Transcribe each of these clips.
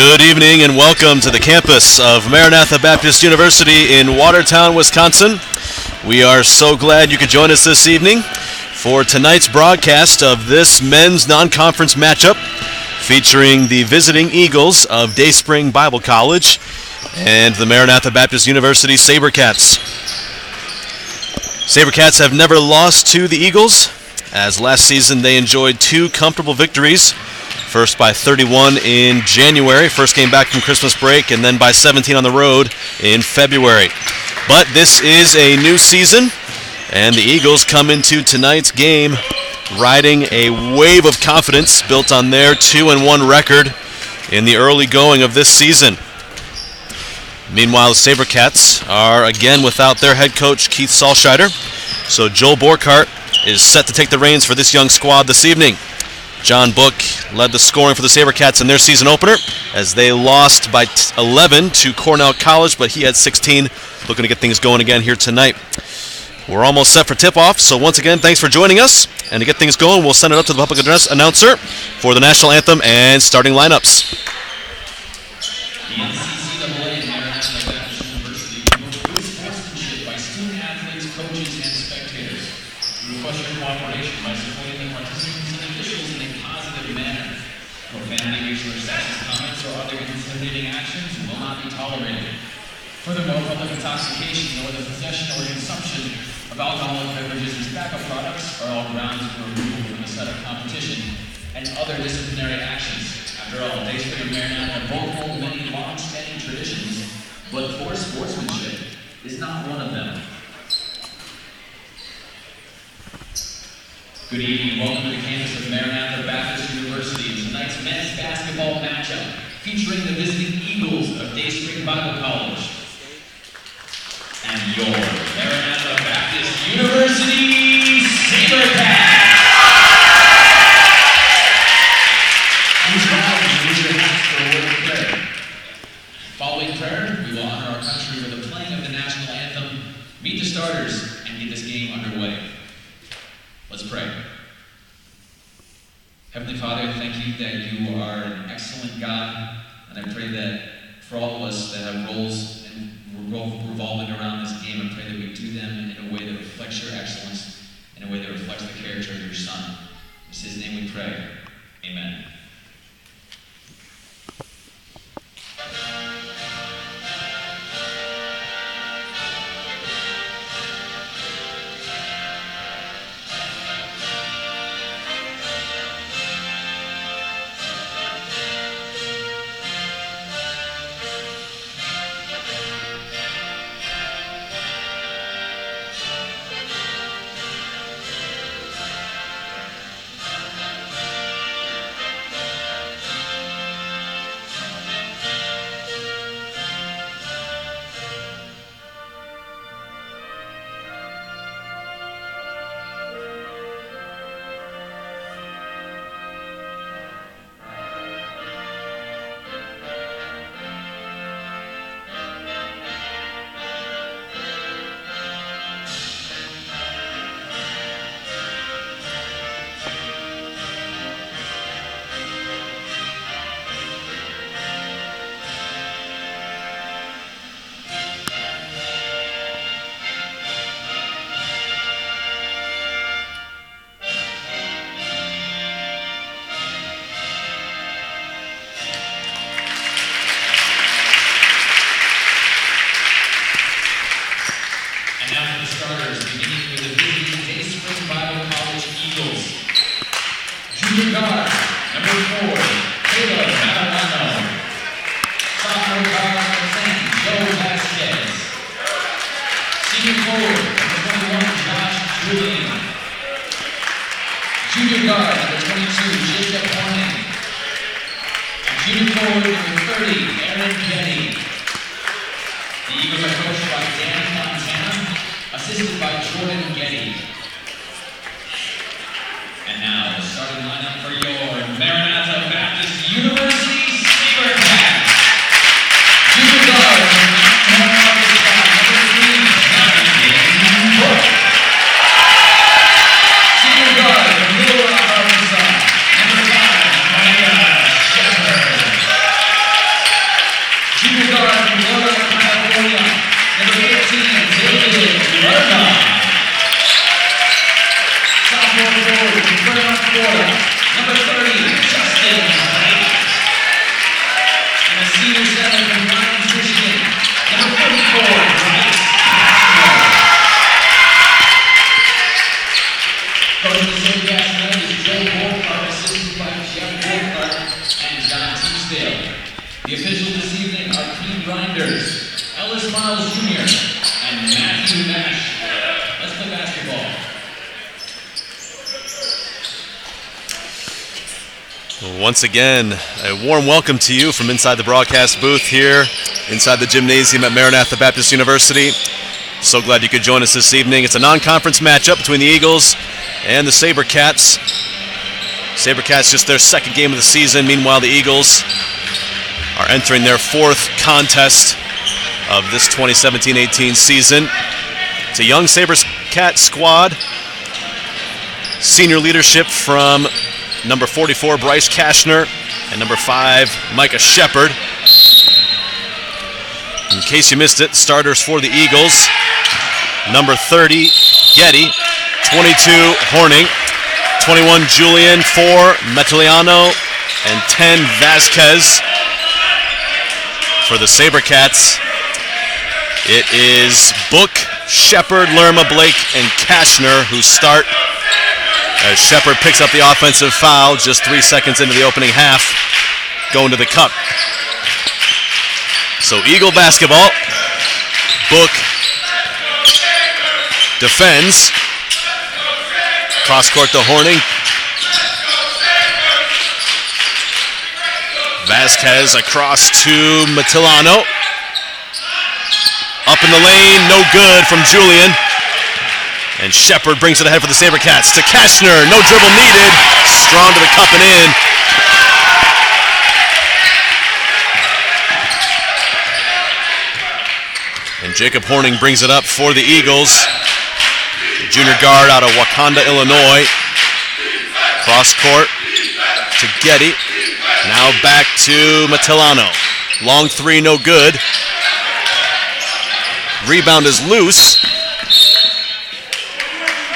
Good evening and welcome to the campus of Maranatha Baptist University in Watertown, Wisconsin. We are so glad you could join us this evening for tonight's broadcast of this men's non-conference matchup featuring the visiting Eagles of Dayspring Bible College and the Maranatha Baptist University SaberCats. SaberCats have never lost to the Eagles, as last season they enjoyed two comfortable victories. First by 31 in January, first game back from Christmas break, and then by 17 on the road in February. But this is a new season, and the Eagles come into tonight's game riding a wave of confidence built on their 2-1 record in the early going of this season. Meanwhile, the SaberCats are again without their head coach, Keith Salscheider, so Joel Borkart is set to take the reins for this young squad this evening. John Book led the scoring for the SaberCats in their season opener as they lost by 11 to Cornell College, but he had 16, looking to get things going again here tonight. We're almost set for tip-off, so once again, thanks for joining us. And to get things going, we'll send it up to the public address announcer for the national anthem and starting lineups. The NCAA and Maranatha Baptist University promote good sportsmanship by student-athletes, coaches, and spectators. We request your cooperation by supporting the participants and officials in a positive manner. Profanity, racial or sexist comments, or other intimidating actions will not be tolerated. Furthermore, public intoxication or the possession or consumption of alcoholic beverages and tobacco products are all grounds for removal from the set of competition and other disciplinary actions. After all, Dayspring and Maranatha both hold many long-standing traditions, but poor sportsmanship is not one of them. Good evening, welcome to the campus of Maranatha Baptist University in tonight's men's basketball matchup featuring the visiting Eagles of Dayspring Bible College and your Maranatha Baptist University SaberCats. Please rise and raise your hats for a word of prayer. Following prayer, we will honor our country with the playing of the national anthem, meet the starters, and get this game underway. Let's pray. Heavenly Father, thank you that you are an excellent God, and I pray that for all of us that have roles and revolving around this game, I pray that we do them in a way that reflects your excellence, in a way that reflects the character of your Son. In his name we pray. Amen. defenders, Ellis Miles Jr. and Matthew Nash. Let's play basketball. Once again, a warm welcome to you from inside the broadcast booth here, inside the gymnasium at Maranatha Baptist University. So glad you could join us this evening. It's a non-conference matchup between the Eagles and the SaberCats. SaberCats just their second game of the season. Meanwhile, the Eagles are entering their fourth contest of this 2017-18 season. It's a young SaberCat squad. Senior leadership from number 44, Bryce Kashner, and number 5, Micah Shepard. In case you missed it, starters for the Eagles: number 30, Getty; 22, Horning; 21, Julian; 4, Metaliano; and 10, Vasquez. For the SaberCats, it is Book, Shepard, Lerma, Blake, and Kashner who start, as Shepard picks up the offensive foul just 3 seconds into the opening half, going to the cup. So Eagle basketball. Book defends. Cross court to Horning. Vasquez across to Matilano. Up in the lane, no good from Julian. And Shepard brings it ahead for the SaberCats to Kashner. No dribble needed. Strong to the cup and in. And Jacob Horning brings it up for the Eagles. The junior guard out of Wakanda, Illinois. Cross court to Getty. Now back to Matilano. Long three, no good. Rebound is loose.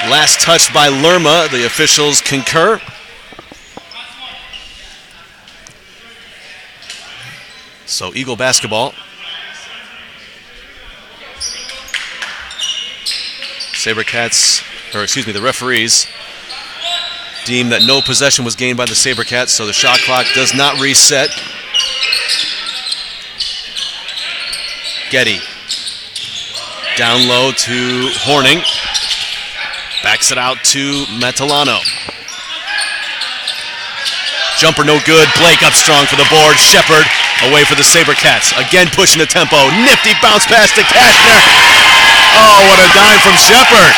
Last touch by Lerma. The officials concur. So Eagle basketball. SaberCats, the referees deem that no possession was gained by the SaberCats, so the shot clock does not reset. Getty. Down low to Horning. Backs it out to Matilano. Jumper no good. Blake up strong for the board. Shepard away for the SaberCats. Again pushing the tempo. Nifty bounce pass to Kashner. Oh, what a dime from Shepard.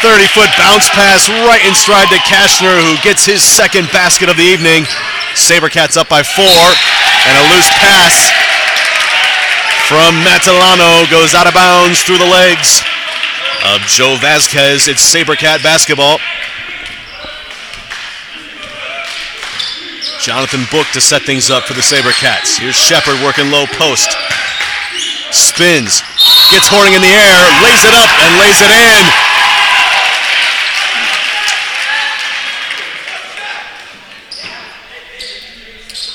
30-foot bounce pass right in stride to Kashner, who gets his second basket of the evening. SaberCats up by 4, and a loose pass from Matilano goes out of bounds through the legs of Joe Vasquez. It's SaberCat basketball. Jonathan Book to set things up for the SaberCats. Here's Shepard working low post. Spins, gets Horning in the air, lays it up and lays it in.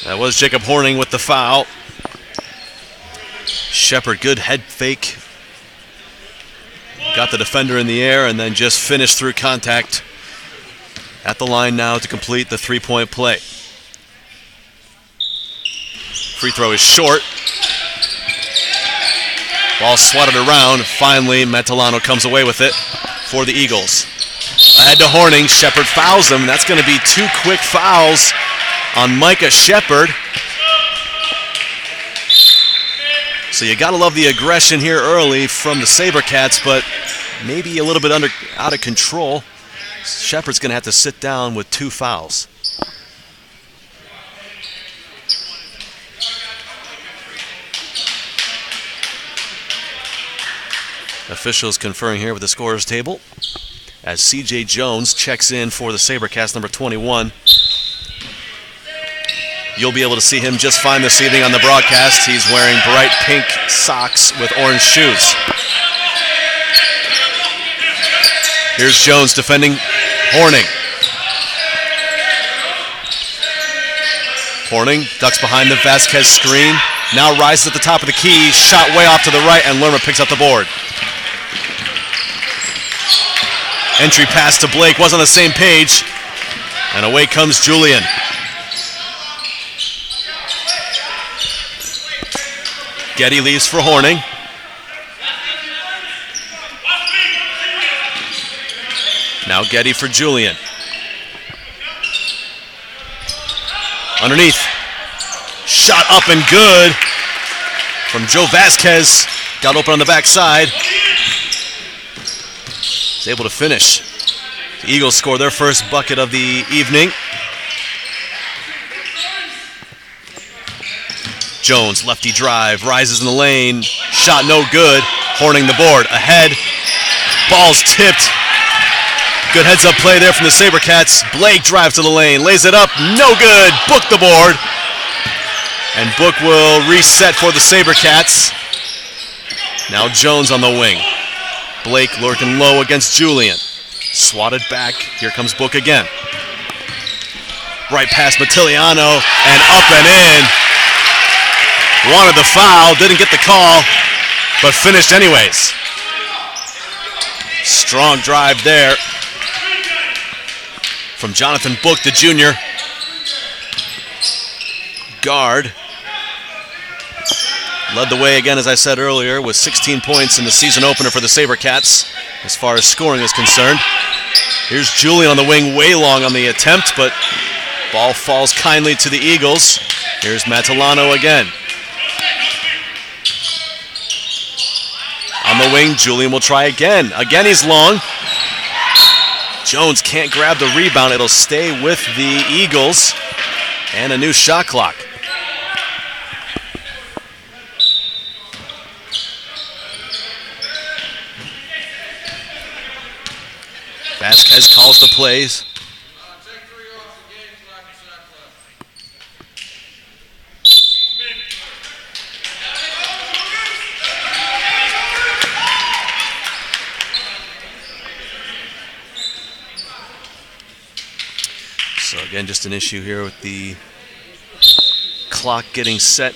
That was Jacob Horning with the foul. Shepard, good head fake. Got the defender in the air and then just finished through contact. At the line now to complete the three-point play. Free throw is short. Ball swatted around. Finally, Matilano comes away with it for the Eagles. Ahead to Horning. Shepard fouls him. That's going to be 2 quick fouls on Micah Shepard. So you got to love the aggression here early from the SaberCats, but maybe a little bit out of control. Shepard's going to have to sit down with 2 fouls. Officials conferring here with the scorer's table as C.J. Jones checks in for the SaberCats, number 21. You'll be able to see him just fine this evening on the broadcast. He's wearing bright pink socks with orange shoes. Here's Jones defending Horning. Horning ducks behind the Vasquez screen. Now rises at the top of the key. Shot way off to the right, and Lerma picks up the board. Entry pass to Blake, was on the same page. And away comes Julian. Getty leaves for Horning. Now Getty for Julian. Underneath. Shot up and good from Joe Vasquez. Got open on the backside. He's able to finish. The Eagles score their first bucket of the evening. Jones, lefty drive, rises in the lane. Shot no good. Horning the board. Ahead. Ball's tipped. Good heads-up play there from the SaberCats. Blake drives to the lane, lays it up, no good. Book the board. And Book will reset for the SaberCats. Now Jones on the wing. Blake lurking low against Julian. Swatted back. Here comes Book again. Right past Mattiliano and up and in. Wanted the foul, didn't get the call, but finished anyways. Strong drive there from Jonathan Book, the junior. Guard. Led the way again, as I said earlier, with 16 points in the season opener for the SaberCats, as far as scoring is concerned. Here's Julian on the wing, way long on the attempt, but ball falls kindly to the Eagles. Here's Mattiliano again. On the wing, Julian will try again. Again, he's long. Jones can't grab the rebound. It'll stay with the Eagles. And a new shot clock. Vasquez calls the plays. So again, just an issue here with the clock getting set.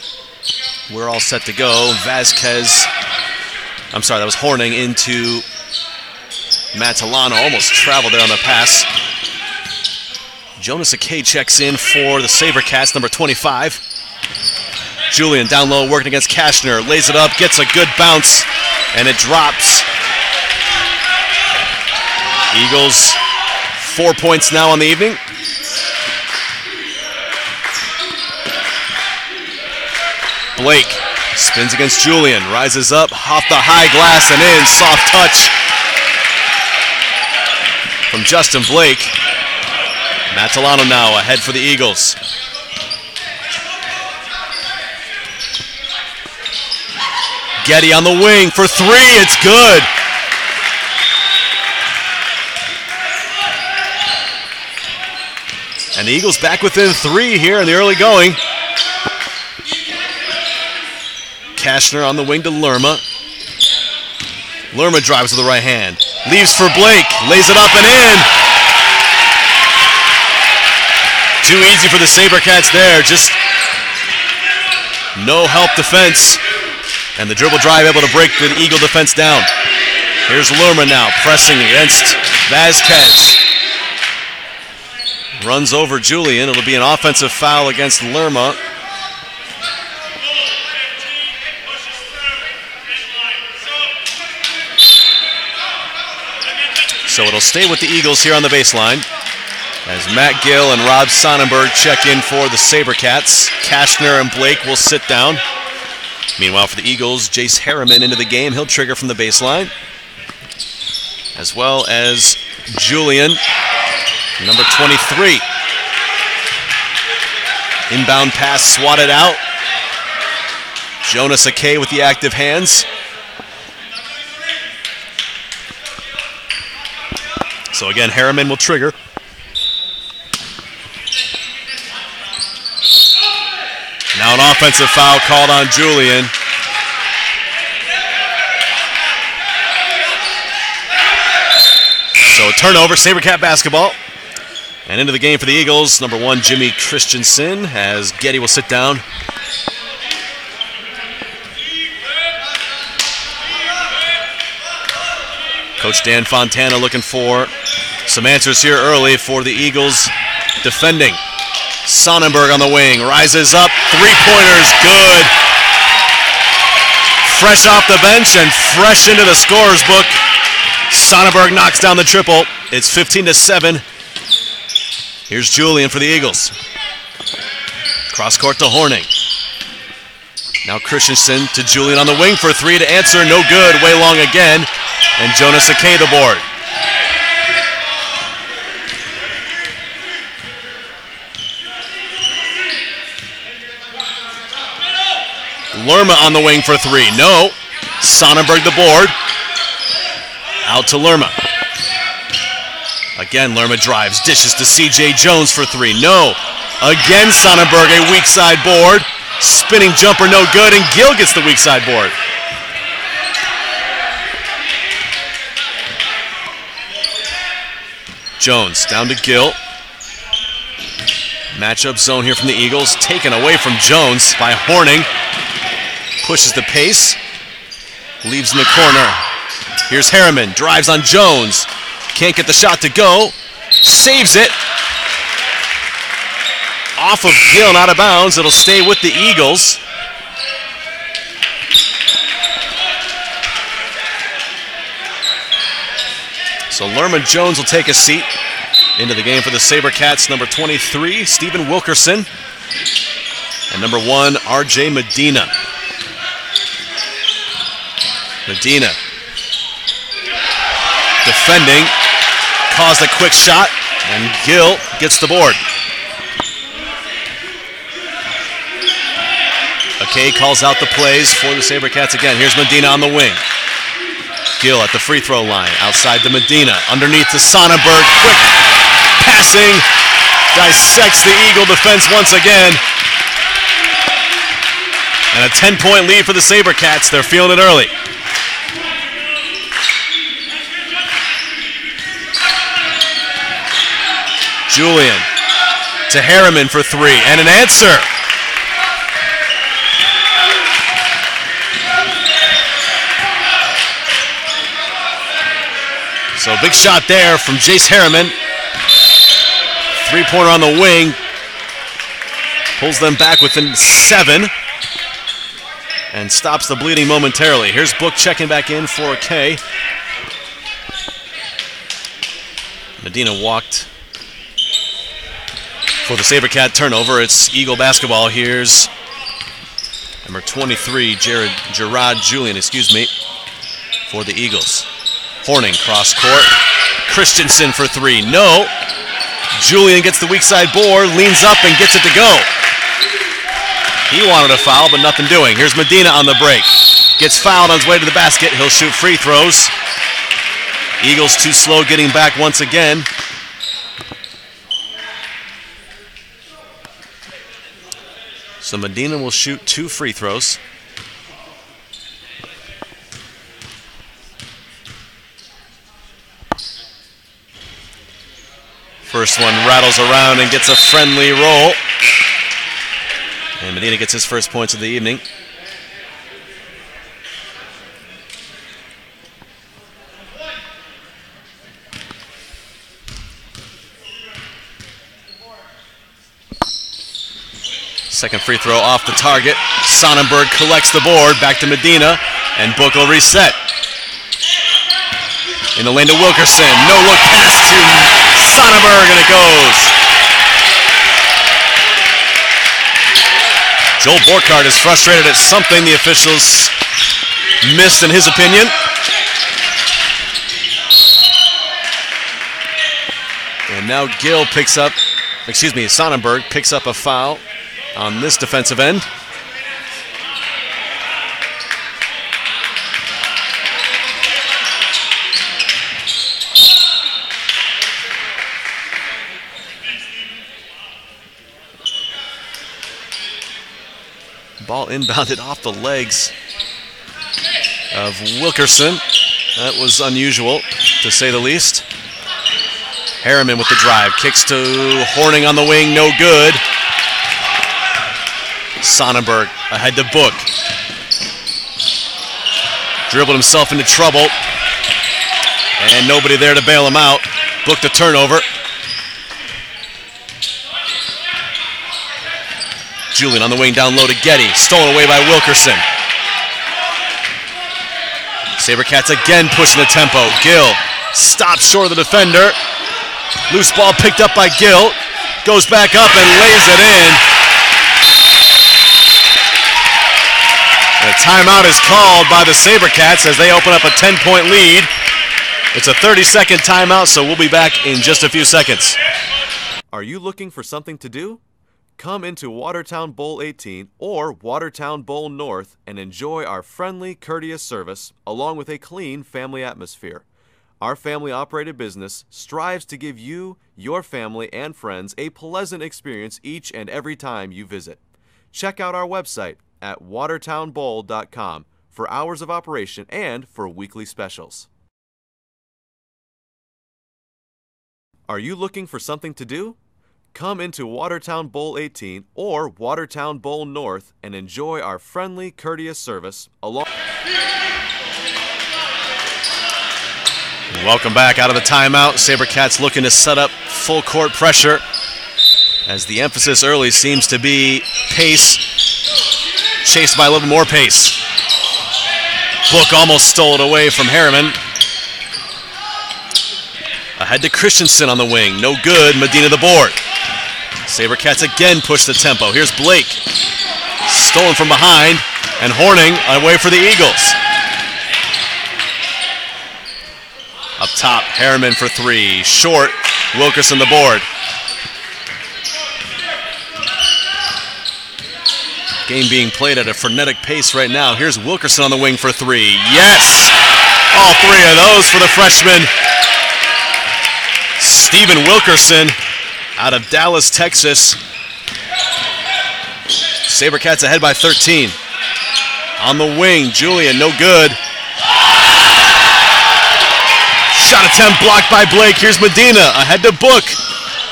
We're all set to go. Vasquez, I'm sorry, that was Horning into Mattiliano. Almost traveled there on the pass. Jonas Akay checks in for the SaberCats, number 25. Julian down low, working against Kashner. Lays it up, gets a good bounce, and it drops. Eagles, 4 points now on the evening. Blake spins against Julian, rises up, off the high glass and in, soft touch from Justin Blake. Mattiliano now ahead for the Eagles. Getty on the wing for three, it's good. And the Eagles back within three here in the early going. Kashner on the wing to Lerma. Lerma drives to the right hand. Leaves for Blake. Lays it up and in. Too easy for the SaberCats there. Just no help defense. And the dribble drive able to break the Eagle defense down. Here's Lerma now pressing against Vasquez. Runs over Julian. It'll be an offensive foul against Lerma. So it'll stay with the Eagles here on the baseline as Matt Gill and Rob Sonnenberg check in for the SaberCats. Kashner and Blake will sit down. Meanwhile, for the Eagles, Jace Harriman into the game. He'll trigger from the baseline, as well as Julian, number 23. Inbound pass swatted out. Jonas Akay with the active hands. So again, Harriman will trigger. Now an offensive foul called on Julian. So a turnover, SaberCat basketball. And into the game for the Eagles, number 1, Jimmy Christensen, as Getty will sit down. Coach Dan Fontana looking for some answers here early for the Eagles defending. Sonnenberg on the wing, rises up, three-pointers, good. fresh off the bench and fresh into the scorer's book. Sonnenberg knocks down the triple. It's 15-7. Here's Julian for the Eagles. Cross court to Horning. Now Christensen to Julian on the wing for three to answer. No good. Way long again. And Jonas Akay the board. Lerma on the wing for three. No. Sonnenberg the board. Out to Lerma. Again, Lerma drives. Dishes to C.J. Jones for three. No. Again, Sonnenberg a weak side board. Spinning jumper no good, and Gill gets the weak side board. Jones down to Gill. Matchup zone here from the Eagles. Taken away from Jones by Horning. Pushes the pace. Leaves in the corner. Here's Harriman. Drives on Jones. Can't get the shot to go. Saves it. Off of Gill and out of bounds. It'll stay with the Eagles. So Lerma Jones will take a seat into the game for the SaberCats. Number 23, Stephen Wilkerson. And number 1, R.J. Medina. Medina defending. Caused a quick shot. And Gill gets the board. Akay calls out the plays for the SaberCats again. Here's Medina on the wing. Gill at the free throw line. Outside to Medina. Underneath to Sonnenberg. Quick passing. Dissects the Eagle defense once again. And a 10-point lead for the SaberCats. They're feeling it early. Julian to Harriman for three. And an answer. So big shot there from Jace Harriman. Three-pointer on the wing. Pulls them back within 7. And stops the bleeding momentarily. Here's Book checking back in for Akay. Medina walked for the SaberCat turnover. It's Eagle basketball. Here's number 23, Gerard Julian, for the Eagles. Horning cross court. Christensen for three. No. Julian gets the weak side board, leans up and gets it to go. He wanted a foul, but nothing doing. Here's Medina on the break. Gets fouled on his way to the basket. He'll shoot free throws. Eagles too slow getting back once again. So Medina will shoot 2 free throws. First one rattles around and gets a friendly roll. And Medina gets his first points of the evening. Second free throw off the target. Sonnenberg collects the board. Back to Medina. And Book will reset. In the lane to Wilkerson. No look pass to Sonnenberg, and it goes. Joel Borkhardt is frustrated at something the officials missed in his opinion. And now Sonnenberg picks up a foul on this defensive end. Ball inbounded off the legs of Wilkerson. That was unusual, to say the least. Harriman with the drive. Kicks to Horning on the wing. No good. Sonnenberg ahead to Book. Dribbled himself into trouble. And nobody there to bail him out. Book the turnover. Julian on the wing down low to Getty. Stolen away by Wilkerson. Sabercats again pushing the tempo. Gill stops short of the defender. Loose ball picked up by Gill. Goes back up and lays it in. And a timeout is called by the Sabercats as they open up a 10-point lead. It's a 30-second timeout, so we'll be back in just a few seconds. Are you looking for something to do? Come into Watertown Bowl 18 or Watertown Bowl North and enjoy our friendly, courteous service along with a clean family atmosphere. Our family-operated business strives to give you, your family, and friends a pleasant experience each and every time you visit. Check out our website at watertownbowl.com for hours of operation and for weekly specials. Are you looking for something to do? Come into Watertown Bowl 18 or Watertown Bowl North and enjoy our friendly, courteous service along. Welcome back out of the timeout. Sabercats looking to set up full court pressure as the emphasis early seems to be pace, chased by a little more pace. Book almost stole it away from Harriman. Ahead to Christensen on the wing. No good. Medina the board. Sabercats again push the tempo. Here's Blake. Stolen from behind. And Horning away for the Eagles. Up top, Harriman for three. Short. Wilkerson the board. Game being played at a frenetic pace right now. Here's Wilkerson on the wing for three. Yes! All three of those for the freshman. Stephen Wilkerson out of Dallas, Texas. Sabercats ahead by 13. On the wing, Julian, no good. Shot attempt blocked by Blake. Here's Medina ahead to Book.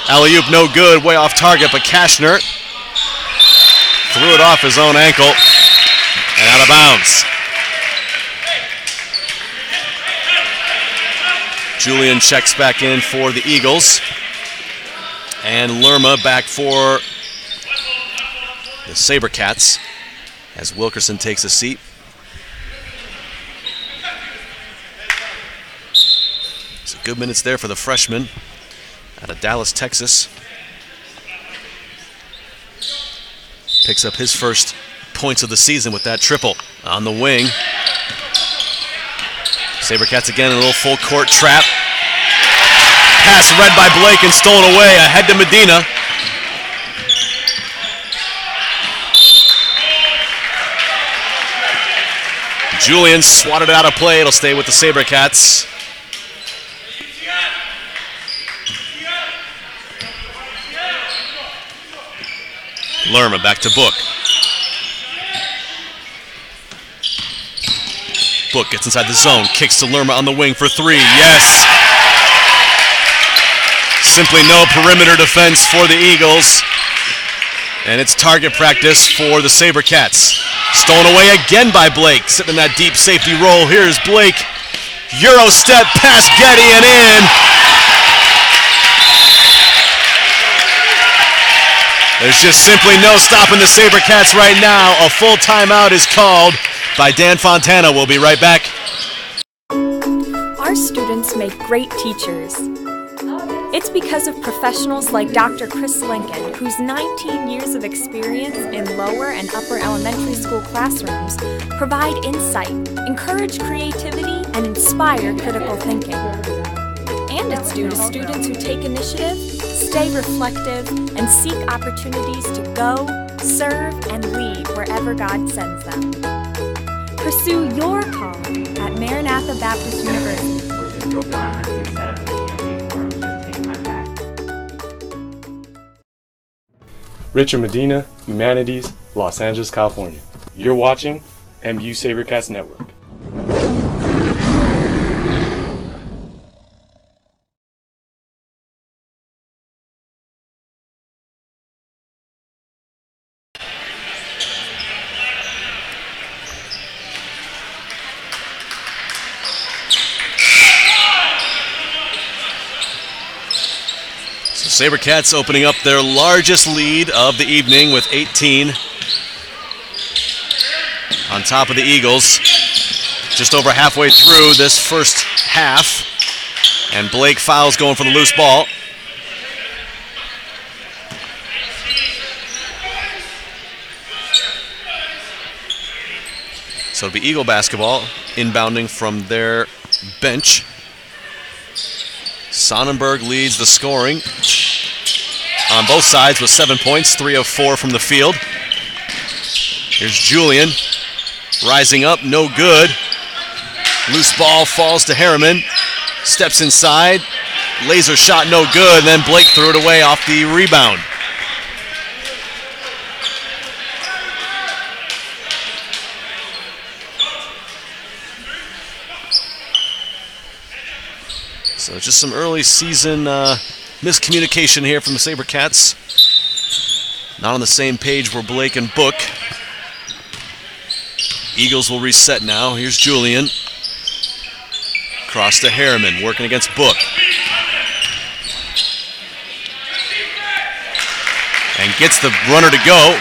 Alley-oop no good, way off target, but Kashner threw it off his own ankle and out of bounds. Julian checks back in for the Eagles. And Lerma back for the Sabercats as Wilkerson takes a seat. Some good minutes there for the freshman out of Dallas, Texas. Picks up his first points of the season with that triple on the wing. Sabercats again in a little full court trap. Pass read by Blake and stolen away. Ahead to Medina. Julian swatted it out of play. It'll stay with the Sabercats. Lerma back to Book. Book gets inside the zone, kicks to Lerma on the wing for three. Yes! Simply no perimeter defense for the Eagles. And it's target practice for the Sabercats. Stolen away again by Blake, sitting in that deep safety role. Here's Blake. Euro step past Getty and in. There's just simply no stopping the Sabercats right now. A full timeout is called by Dan Fontana. We'll be right back. Our students make great teachers. It's because of professionals like Dr. Chris Lincoln, whose 19 years of experience in lower and upper elementary school classrooms provide insight, encourage creativity, and inspire critical thinking. And it's due to students who take initiative, stay reflective, and seek opportunities to go, serve, and lead wherever God sends them. Pursue your calling at Maranatha Baptist University. Richard Medina, Humanities, Los Angeles, California. You're watching MU Sabercats Network. Sabercats opening up their largest lead of the evening with 18 on top of the Eagles. Just over halfway through this first half. And Blake fouls going for the loose ball. So it'll be Eagle basketball, inbounding from their bench. Sonnenberg leads the scoring on both sides with 7 points, 3 of 4 from the field. Here's Julian, rising up, no good. Loose ball falls to Harriman, steps inside, laser shot, no good, and then Blake threw it away off the rebound. So just some early season miscommunication here from the SaberCats. Not on the same page were Blake and Book. Eagles will reset now. Here's Julian. Cross to Harriman, working against Book. And gets the runner to go.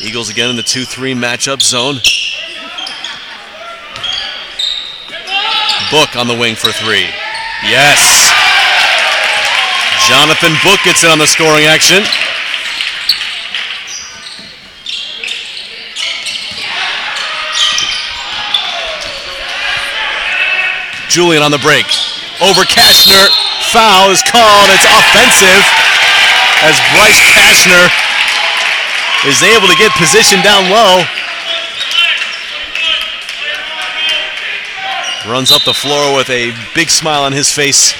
Eagles again in the 2-3 matchup zone. Book on the wing for 3. Yes. Jonathan Book gets in on the scoring action. Julian on the break. Over Kashner. Foul is called. It's offensive as Bryce Kashner is able to get position down low. Runs up the floor with a big smile on his face.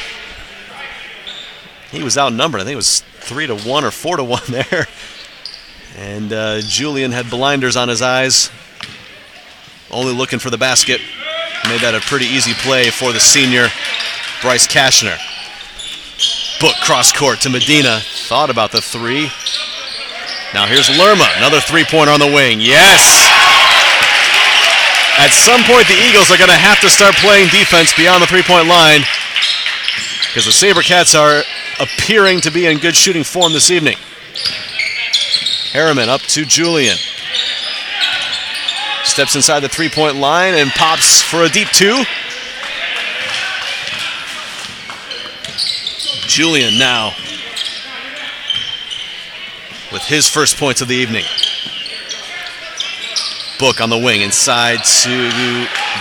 He was outnumbered. I think it was 3-1 or 4-1 there. And Julian had blinders on his eyes, only looking for the basket. Made that a pretty easy play for the senior, Bryce Kashner. Book cross court to Medina. Thought about the 3. Now here's Lerma, another 3-pointer on the wing. Yes! At some point, the Eagles are going to have to start playing defense beyond the 3-point line because the SaberCats are appearing to be in good shooting form this evening. Harriman up to Julian. Steps inside the 3-point line and pops for a deep 2. Julian now with his first points of the evening. Book on the wing, inside to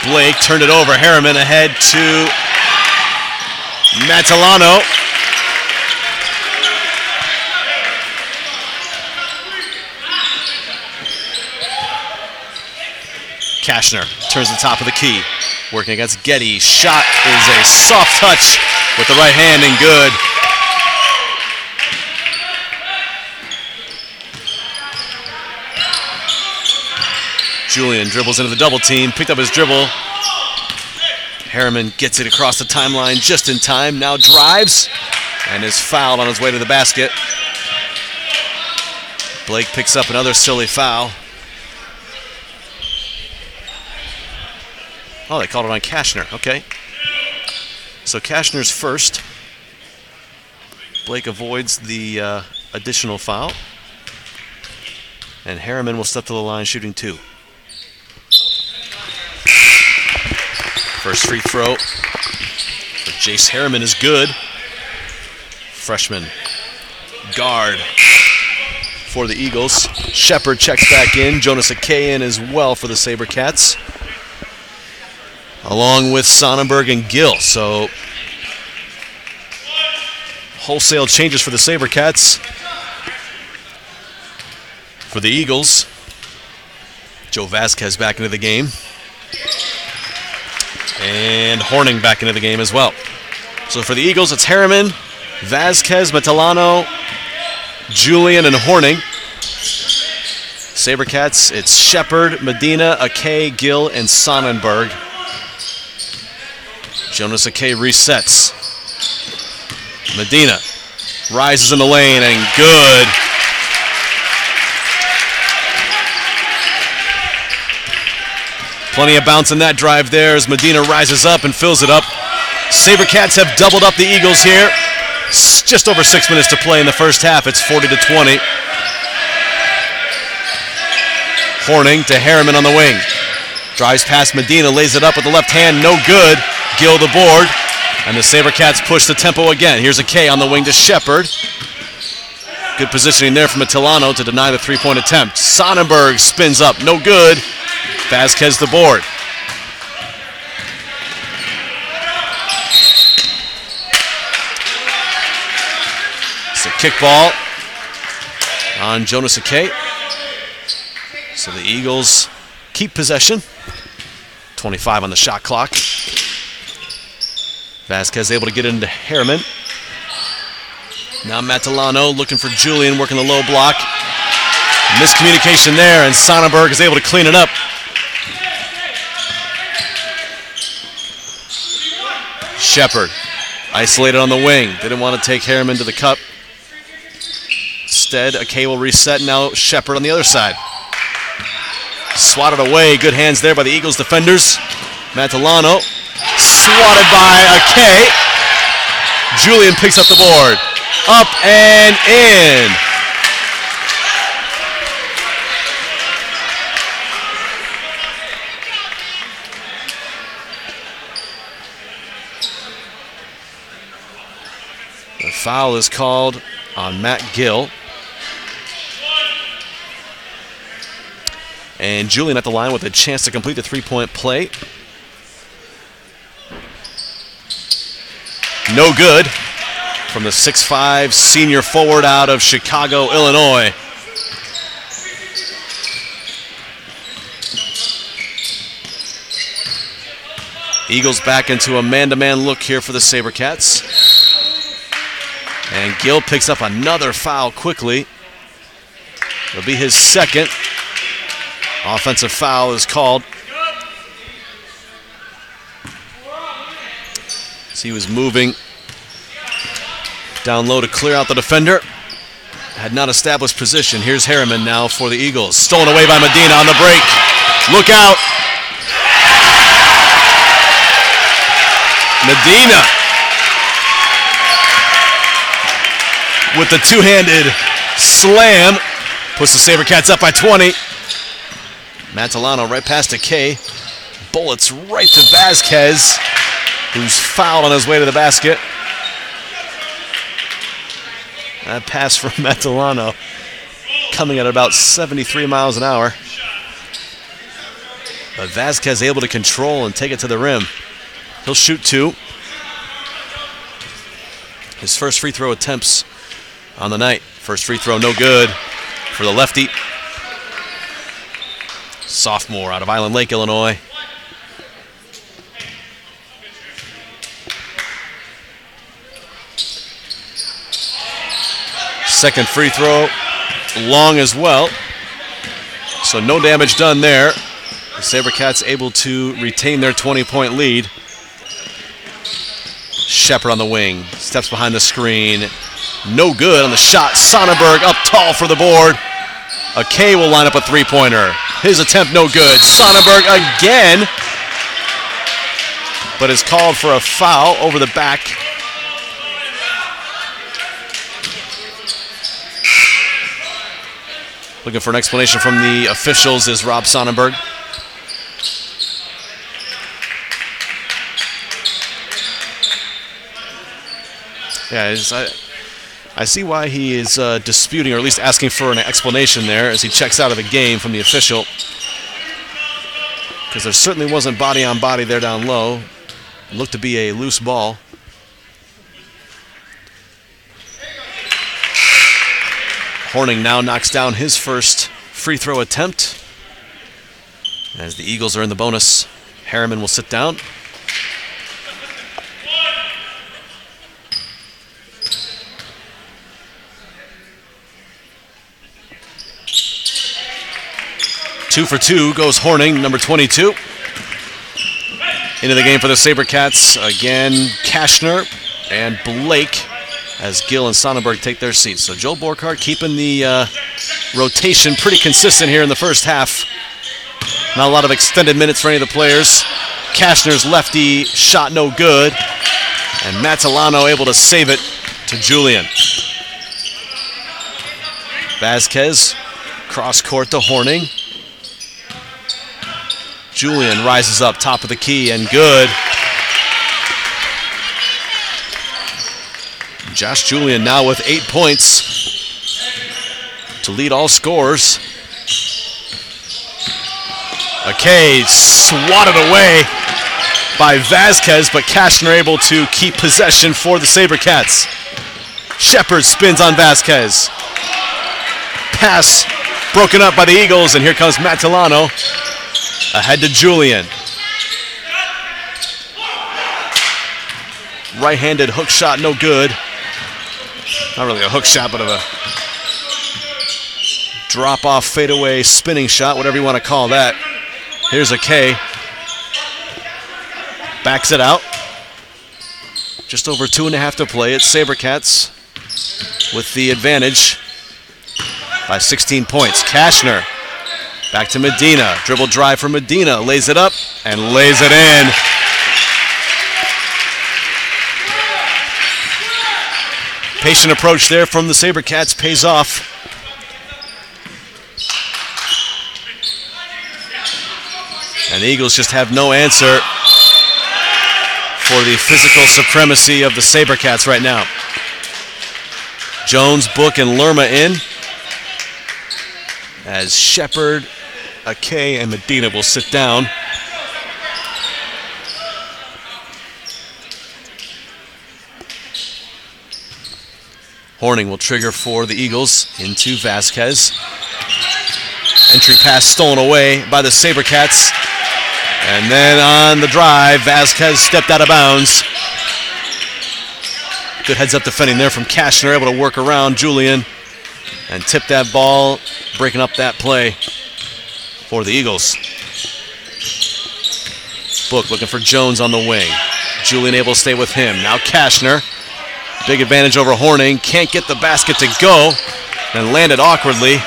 Blake, turned it over. Harriman ahead to Matalano. Kashner turns the top of the key, working against Getty. Shot is a soft touch with the right hand and good. Julian dribbles into the double team, picked up his dribble. Harriman gets it across the timeline just in time, now drives and is fouled on his way to the basket. Blake picks up another silly foul. Oh, they called it on Kashner, okay. So Kashner's first. Blake avoids the additional foul. And Harriman will step to the line shooting 2. First free throw for Jace Harriman is good. Freshman guard for the Eagles. Shepard checks back in. Jonas Akay in as well for the SaberCats, along with Sonnenberg and Gill. So wholesale changes for the SaberCats. For the Eagles, Joe Vasquez back into the game. And Horning back into the game as well. So for the Eagles, it's Harriman, Vasquez, Matalano, Julian, and Horning. SaberCats, it's Shepard, Medina, Akay, Gill, and Sonnenberg. Jonas Akay resets. Medina rises in the lane and good. Plenty of bounce in that drive there as Medina rises up and fills it up. SaberCats have doubled up the Eagles here. Just over 6 minutes to play in the first half. It's 40-20. Horning to Harriman on the wing. Drives past Medina, lays it up with the left hand, no good. Gill the board, and the SaberCats push the tempo again. Here's a K on the wing to Shepard. Good positioning there from Atilano to deny the three-point attempt. Sonnenberg spins up, no good. Vasquez the board. It's a kickball on Jonas Akay. So the Eagles keep possession. 25 on the shot clock. Vasquez able to get into Harriman. Now Matilano looking for Julian, working the low block. Miscommunication there, and Sonnenberg is able to clean it up. Shepard isolated on the wing. Didn't want to take Harriman to the cup. Instead, Akay will reset. Now Shepard on the other side. Swatted away. Good hands there by the Eagles defenders. Matilano swatted by Akay. Julian picks up the board. Up and in. The foul is called on Matt Gill. And Julian at the line with a chance to complete the three-point play. No good from the 6'5" senior forward out of Chicago, Illinois. Eagles back into a man-to-man look here for the SaberCats. And Gill picks up another foul quickly. It'll be his second. Offensive foul is called. So he was moving down low to clear out the defender. Had not established position. Here's Harriman now for the Eagles. Stolen away by Medina on the break. Look out. Medina with the two-handed slam. Puts the SaberCats up by 20. Matilano right past Akay. Bullets right to Vasquez, who's fouled on his way to the basket. That pass from Matilano coming at about 73 miles an hour. But Vasquez able to control and take it to the rim. He'll shoot two. His first free throw attempts on the night. First free throw no good for the lefty. Sophomore out of Island Lake, Illinois. Second free throw, long as well. So no damage done there. The SaberCats able to retain their 20-point lead. Shepard on the wing, steps behind the screen. No good on the shot. Sonnenberg up tall for the board. Akay will line up a three-pointer. His attempt no good. Sonnenberg again, but is called for a foul over the back. Looking for an explanation from the officials is Rob Sonnenberg. Yeah, I see why he is disputing, or at least asking for an explanation there as he checks out of the game from the official. Because there certainly wasn't body on body there down low. It looked to be a loose ball. Horning now knocks down his first free throw attempt. As the Eagles are in the bonus, Harriman will sit down. Two for two goes Horning, number 22. Into the game for the SaberCats. Again, Kashner and Blake as Gill and Sonnenberg take their seats. So Joe Borkhardt keeping the rotation pretty consistent here in the first half. Not a lot of extended minutes for any of the players. Kashner's lefty shot no good. And Matilano able to save it to Julian. Vasquez, cross court to Horning. Julian rises up top of the key and good. Josh Julian now with 8 points to lead all scorers. McKay swatted away by Vasquez, but Kashner able to keep possession for the SaberCats. Shepard spins on Vasquez. Pass broken up by the Eagles, and here comes Matilano. Ahead to Julian. Right-handed hook shot, no good. Not really a hook shot, but of a drop-off, fadeaway, spinning shot, whatever you want to call that. Here's a K. Backs it out. Just over 2.5 to play. It's SaberCats with the advantage by 16 points. Kashner back to Medina. Dribble drive for Medina. Lays it up and lays it in. Patient approach there from the SaberCats pays off. And the Eagles just have no answer for the physical supremacy of the SaberCats right now. Jones, Book, and Lerma in. As Shepard, Akay, and Medina will sit down. Horning will trigger for the Eagles into Vasquez. Entry pass stolen away by the SaberCats. And then on the drive, Vasquez stepped out of bounds. Good heads-up defending there from Kashner, able to work around Julian and tip that ball, breaking up that play for the Eagles. Book looking for Jones on the wing. Julian able to stay with him. Now Kashner. Big advantage over Horning. Can't get the basket to go. And landed awkwardly.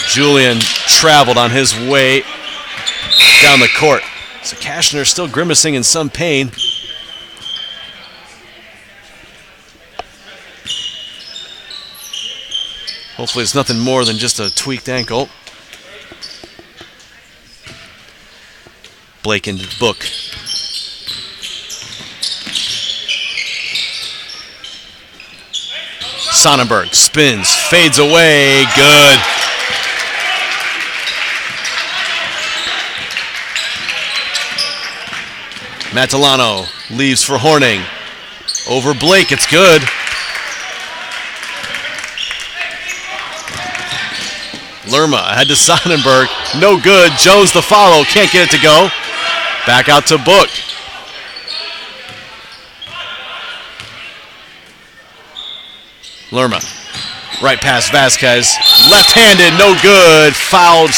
Julian traveled on his way down the court. So Kashner still grimacing in some pain. Hopefully it's nothing more than just a tweaked ankle. Blake into Book. Sonnenberg spins, fades away, good. Matilano leaves for Horning. Over Blake, it's good. Lerma ahead to Sonnenberg, no good. Jones the follow, can't get it to go. Back out to Book. Lerma, right past Vasquez, left-handed, no good. Fouled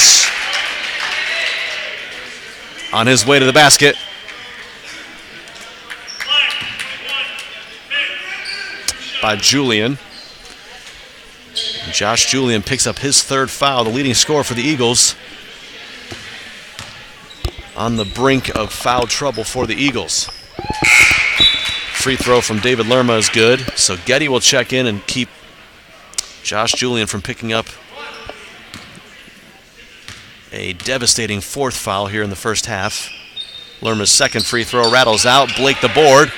on his way to the basket. By Julian. Josh Julian picks up his third foul, the leading scorer for the Eagles. On the brink of foul trouble for the Eagles. Free throw from David Lerma is good, so Getty will check in and keep Josh Julian from picking up a devastating fourth foul here in the first half. Lerma's second free throw rattles out. Blake the board,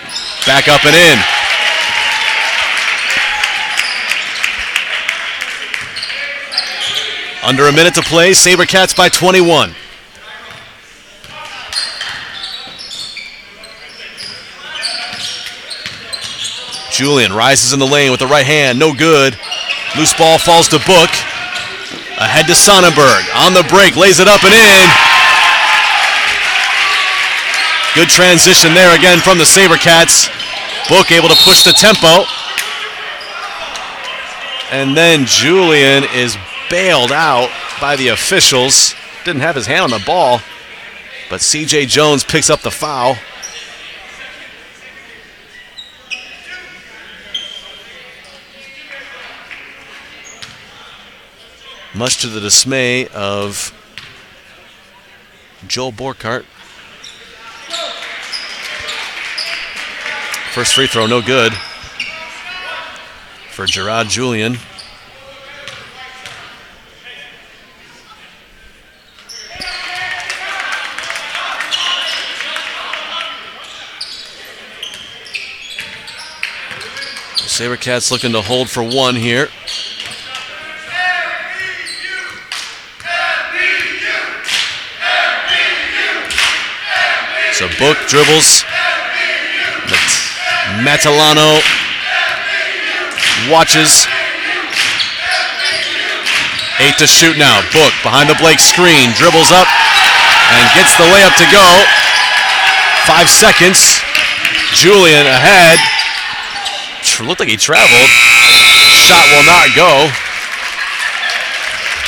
back up and in. Under a minute to play, SaberCats by 21. Julian rises in the lane with the right hand, no good. Loose ball falls to Book. Ahead to Sonnenberg, on the break, lays it up and in. Good transition there again from the SaberCats. Book able to push the tempo. And then Julian is bailed out by the officials. Didn't have his hand on the ball, but C.J. Jones picks up the foul. Much to the dismay of Joel Borkart. First free throw, no good for Gerard Julian. Sabercats looking to hold for one here. So Book dribbles. Matalano watches. 8 to shoot now. Book behind the Blake screen. Dribbles up and gets the layup to go. 5 seconds. Julian ahead. Looked like he traveled. Shot will not go.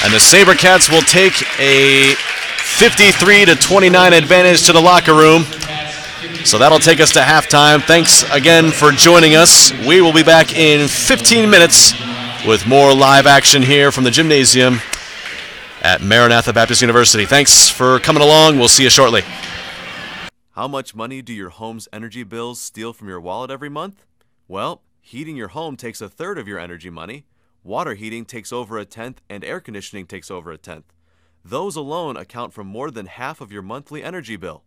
And the Sabercats will take a 53-29 advantage to the locker room. So that'll take us to halftime. Thanks again for joining us. We will be back in 15 minutes with more live action here from the gymnasium at Maranatha Baptist University. Thanks for coming along. We'll see you shortly. How much money do your home's energy bills steal from your wallet every month? Well, heating your home takes 1/3 of your energy money. Water heating takes over 1/10, and air conditioning takes over 1/10. Those alone account for more than half of your monthly energy bill.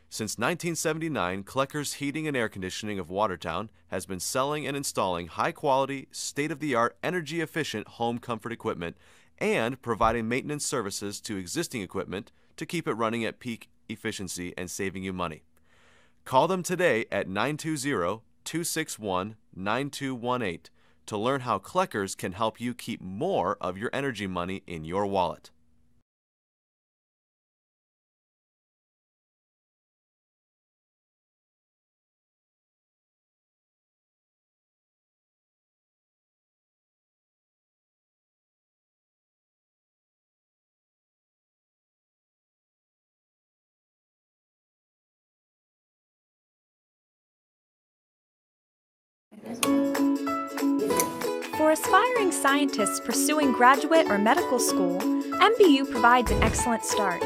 Since 1979, Klecker's Heating and Air Conditioning of Watertown has been selling and installing high-quality, state-of-the-art, energy-efficient home comfort equipment and providing maintenance services to existing equipment to keep it running at peak efficiency and saving you money. Call them today at 920-261-9218 to learn how Klecker's can help you keep more of your energy money in your wallet. For aspiring scientists pursuing graduate or medical school, MBU provides an excellent start.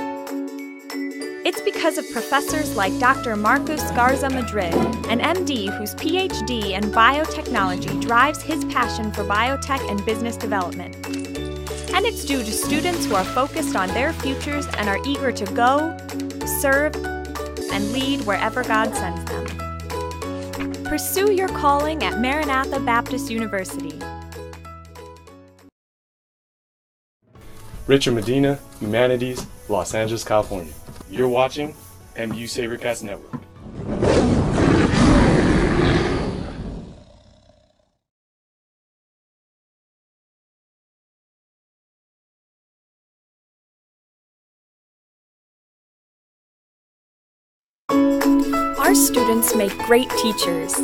It's because of professors like Dr. Marcos Garza Madrid, an MD whose PhD in biotechnology drives his passion for biotech and business development. And it's due to students who are focused on their futures and are eager to go, serve, and lead wherever God sends them. Pursue your calling at Maranatha Baptist University. Richard Medina, Humanities, Los Angeles, California. You're watching MU Sabercast Network. Our students make great teachers.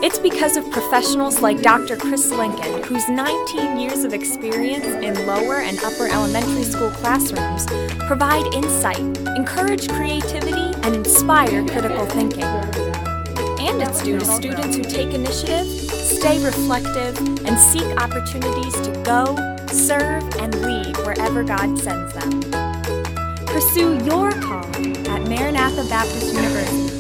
It's because of professionals like Dr. Chris Lincoln, whose 19 years of experience in lower and upper elementary school classrooms provide insight, encourage creativity, and inspire critical thinking. And it's due to students who take initiative, stay reflective, and seek opportunities to go, serve, and lead wherever God sends them. Pursue your calling at Maranatha Baptist University.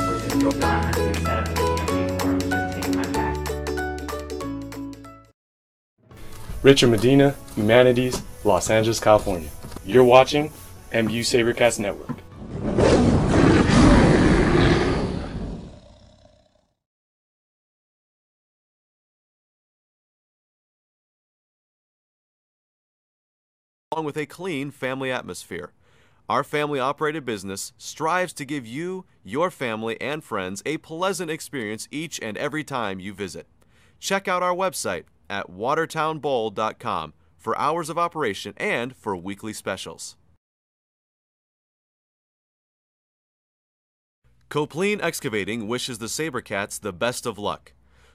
Richard Medina, Humanities, Los Angeles, California. You're watching MU Sabercast Network. Along with a clean family atmosphere. Our family-operated business strives to give you, your family, and friends a pleasant experience each and every time you visit. Check out our website at watertownbowl.com for hours of operation and for weekly specials. Copeland Excavating wishes the Sabercats the best of luck.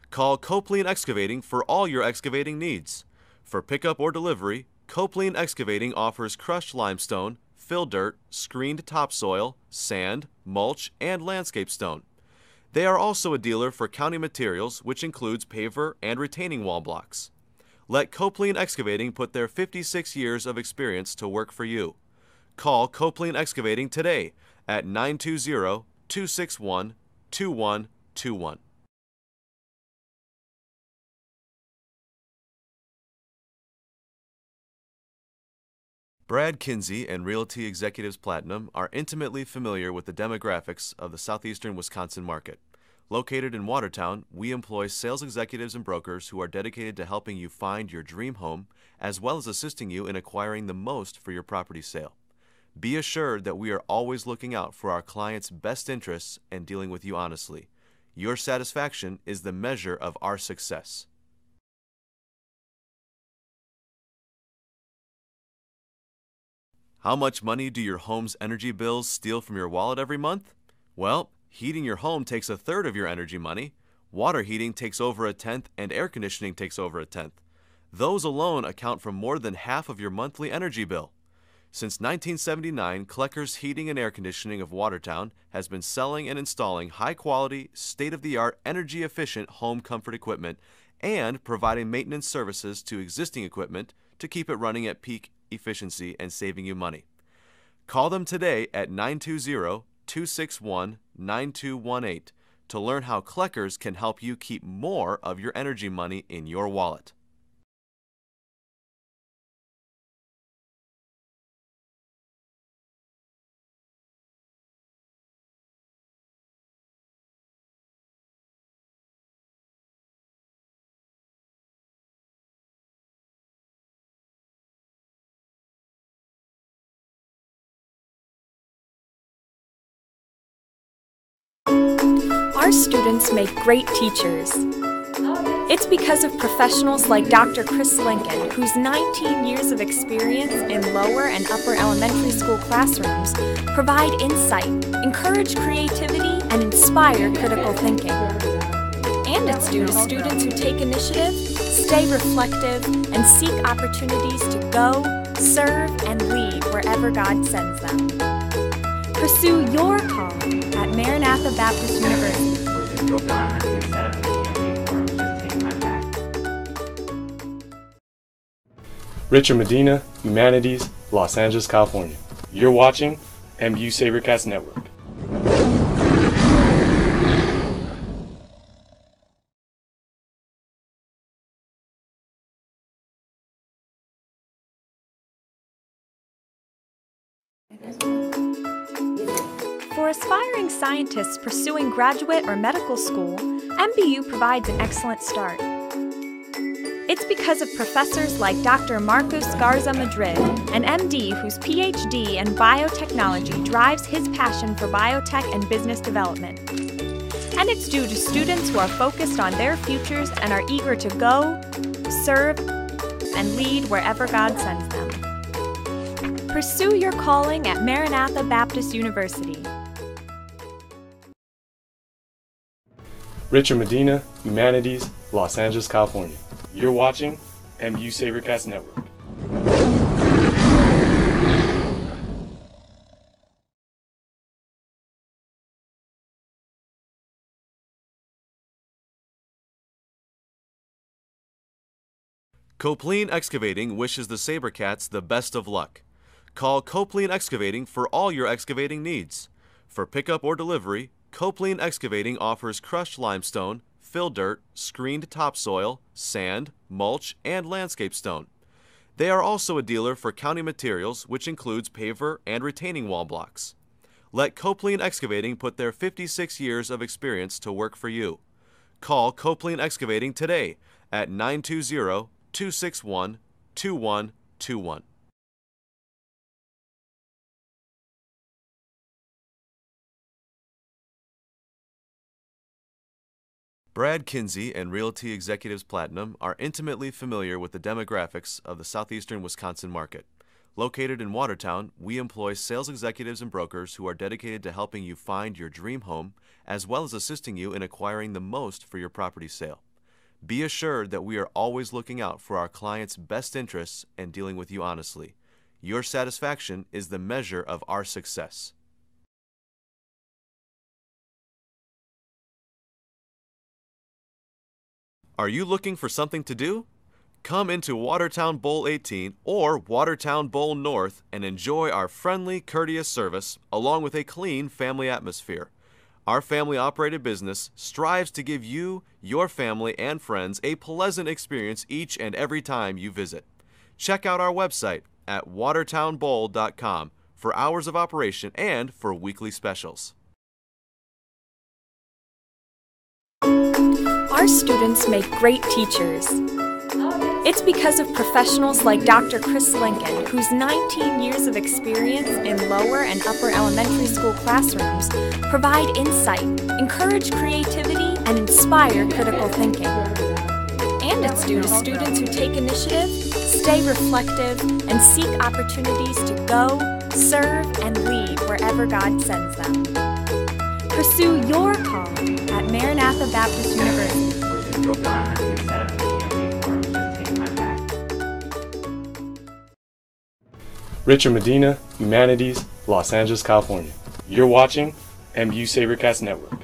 Call Copeland Excavating for all your excavating needs. For pickup or delivery, Copeland Excavating offers crushed limestone, fill dirt, screened topsoil, sand, mulch, and landscape stone. They are also a dealer for county materials, which includes paver and retaining wall blocks. Let Copeland Excavating put their 56 years of experience to work for you. Call Copeland Excavating today at 920-261-2121. Brad Kinsey and Realty Executives Platinum are intimately familiar with the demographics of the southeastern Wisconsin market. Located in Watertown, we employ sales executives and brokers who are dedicated to helping you find your dream home, as well as assisting you in acquiring the most for your property sale. Be assured that we are always looking out for our clients' best interests and dealing with you honestly. Your satisfaction is the measure of our success. How much money do your home's energy bills steal from your wallet every month? Well, heating your home takes a third of your energy money. Water heating takes over a tenth, and air conditioning takes over a tenth. Those alone account for more than half of your monthly energy bill. Since 1979, Klecker's Heating and Air Conditioning of Watertown has been selling and installing high-quality, state-of-the-art, energy-efficient home comfort equipment and providing maintenance services to existing equipment to keep it running at peak efficiency and saving you money. Call them today at 920-261-9218 to learn how Klecker's can help you keep more of your energy money in your wallet. Our students make great teachers. It's because of professionals like Dr. Chris Lincoln, whose 19 years of experience in lower and upper elementary school classrooms provide insight, encourage creativity, and inspire critical thinking. And it's due to students who take initiative, stay reflective, and seek opportunities to go, serve, and lead wherever God sends them. Pursue your calling at Maranatha Baptist University. Richard Medina, Humanities, Los Angeles, California. You're watching MBU Sabercast Network. For aspiring scientists pursuing graduate or medical school, MBU provides an excellent start. It's because of professors like Dr. Marcos Garza Madrid, an MD whose PhD in biotechnology drives his passion for biotech and business development. And it's due to students who are focused on their futures and are eager to go, serve, and lead wherever God sends them. Pursue your calling at Maranatha Baptist University. Richard Medina, Humanities, Los Angeles, California. You're watching MBU Sabercast Network. Copeland Excavating wishes the Sabercats the best of luck. Call Copeland Excavating for all your excavating needs. For pickup or delivery, Copeland Excavating offers crushed limestone, fill dirt, screened topsoil, sand, mulch, and landscape stone. They are also a dealer for county materials, which includes paver and retaining wall blocks. Let Copeland Excavating put their 56 years of experience to work for you. Call Copeland Excavating today at 920-261-2121. Brad Kinsey and Realty Executives Platinum are intimately familiar with the demographics of the southeastern Wisconsin market. Located in Watertown, we employ sales executives and brokers who are dedicated to helping you find your dream home, as well as assisting you in acquiring the most for your property sale. Be assured that we are always looking out for our clients' best interests and dealing with you honestly. Your satisfaction is the measure of our success. Are you looking for something to do? Come into Watertown Bowl 18 or Watertown Bowl North and enjoy our friendly, courteous service along with a clean family atmosphere. Our family-operated business strives to give you, your family, and friends a pleasant experience each and every time you visit. Check out our website at watertownbowl.com for hours of operation and for weekly specials. Our students make great teachers. It's because of professionals like Dr. Chris Lincoln, whose 19 years of experience in lower and upper elementary school classrooms provide insight, encourage creativity, and inspire critical thinking. And it's due to students who take initiative, stay reflective, and seek opportunities to go, serve, and lead wherever God sends them. Pursue your calling at Maranatha Baptist University. Richard Medina, Humanities, Los Angeles, California. You're watching MBU Sabercast Network.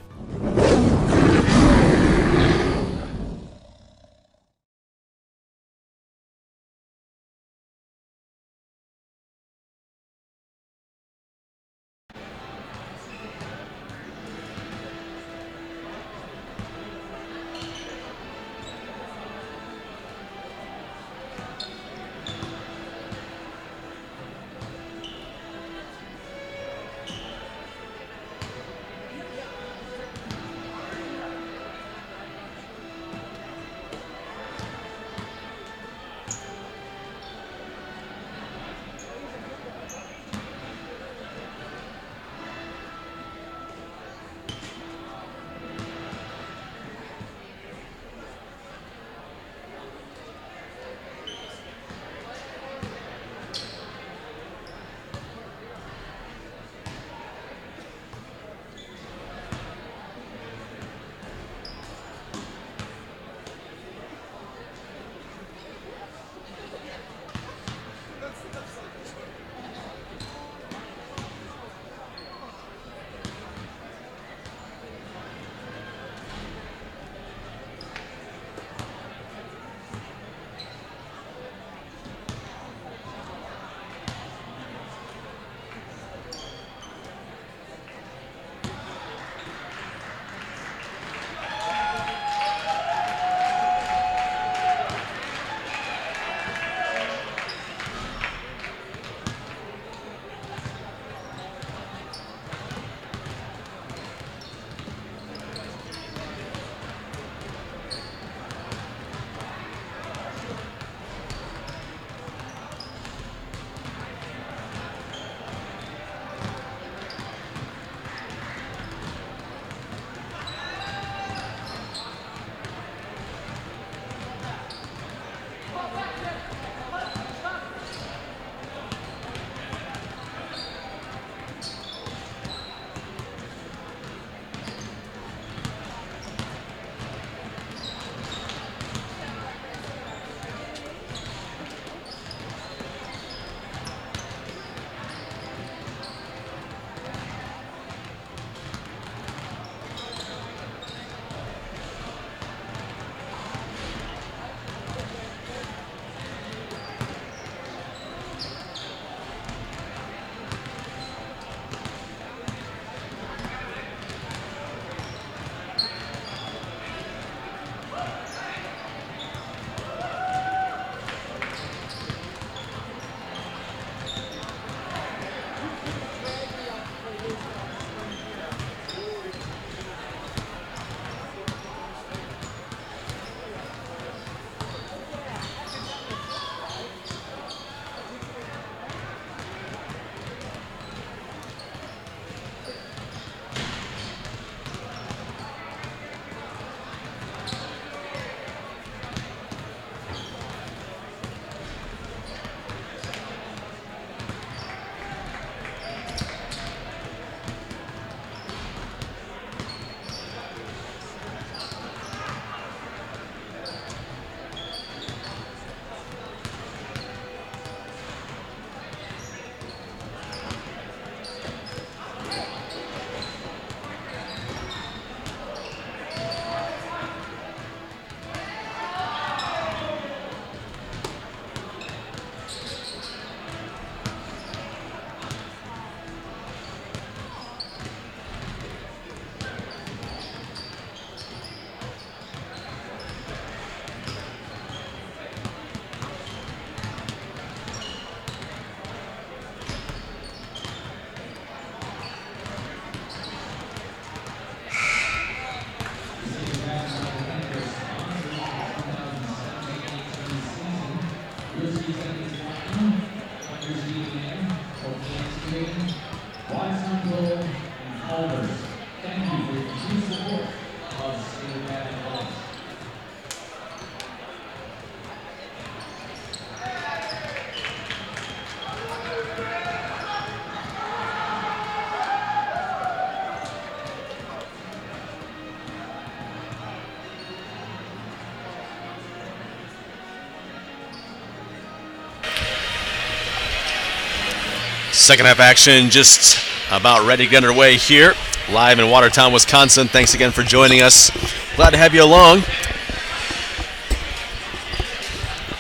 Second half action just about ready to get underway here, live in Watertown, Wisconsin. Thanks again for joining us. Glad to have you along.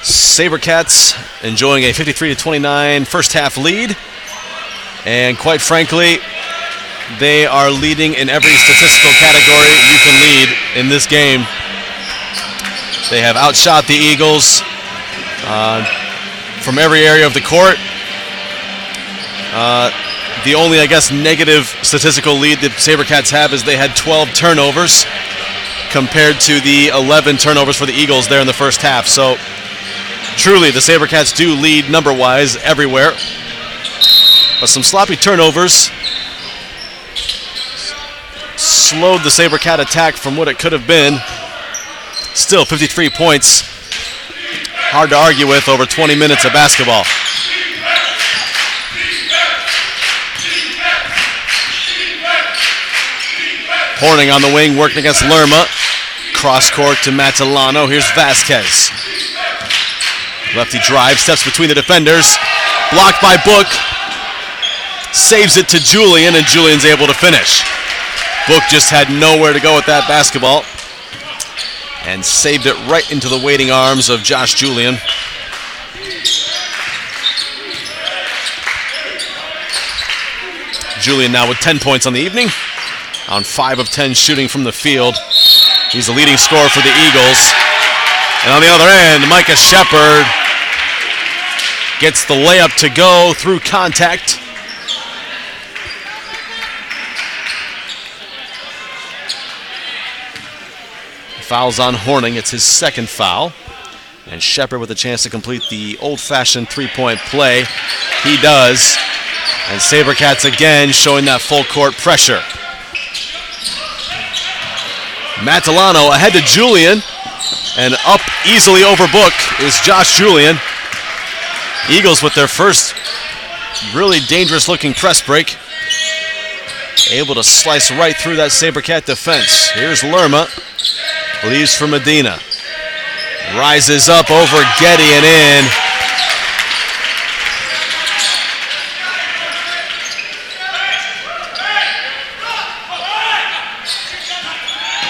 SaberCats enjoying a 53-29 first half lead. And quite frankly, they are leading in every statistical category you can lead in this game. They have outshot the Eagles from every area of the court. The only, I guess, negative statistical lead that SaberCats have is they had 12 turnovers compared to the 11 turnovers for the Eagles there in the first half. So truly, the SaberCats do lead number-wise everywhere. But some sloppy turnovers slowed the SaberCat attack from what it could have been. Still 53 points. Hard to argue with over 20 minutes of basketball. Horning on the wing, working against Lerma. Cross court to Matalano. Here's Vasquez. Lefty drive, steps between the defenders. Blocked by Book. Saves it to Julian, and Julian's able to finish. Book just had nowhere to go with that basketball and saved it right into the waiting arms of Josh Julian. Julian now with 10 points on the evening, on 5 of 10 shooting from the field. He's the leading scorer for the Eagles. And on the other end, Micah Shepard gets the layup to go through contact. Fouls on Horning. It's his second foul. And Shepard with a chance to complete the old-fashioned three-point play. He does. And SaberCats again showing that full-court pressure. Matalano ahead to Julian. And up easily over Book is Josh Julian. Eagles with their first really dangerous-looking press break. Able to slice right through that SaberCat defense. Here's Lerma. Leaves for Medina. Rises up over Getty and in.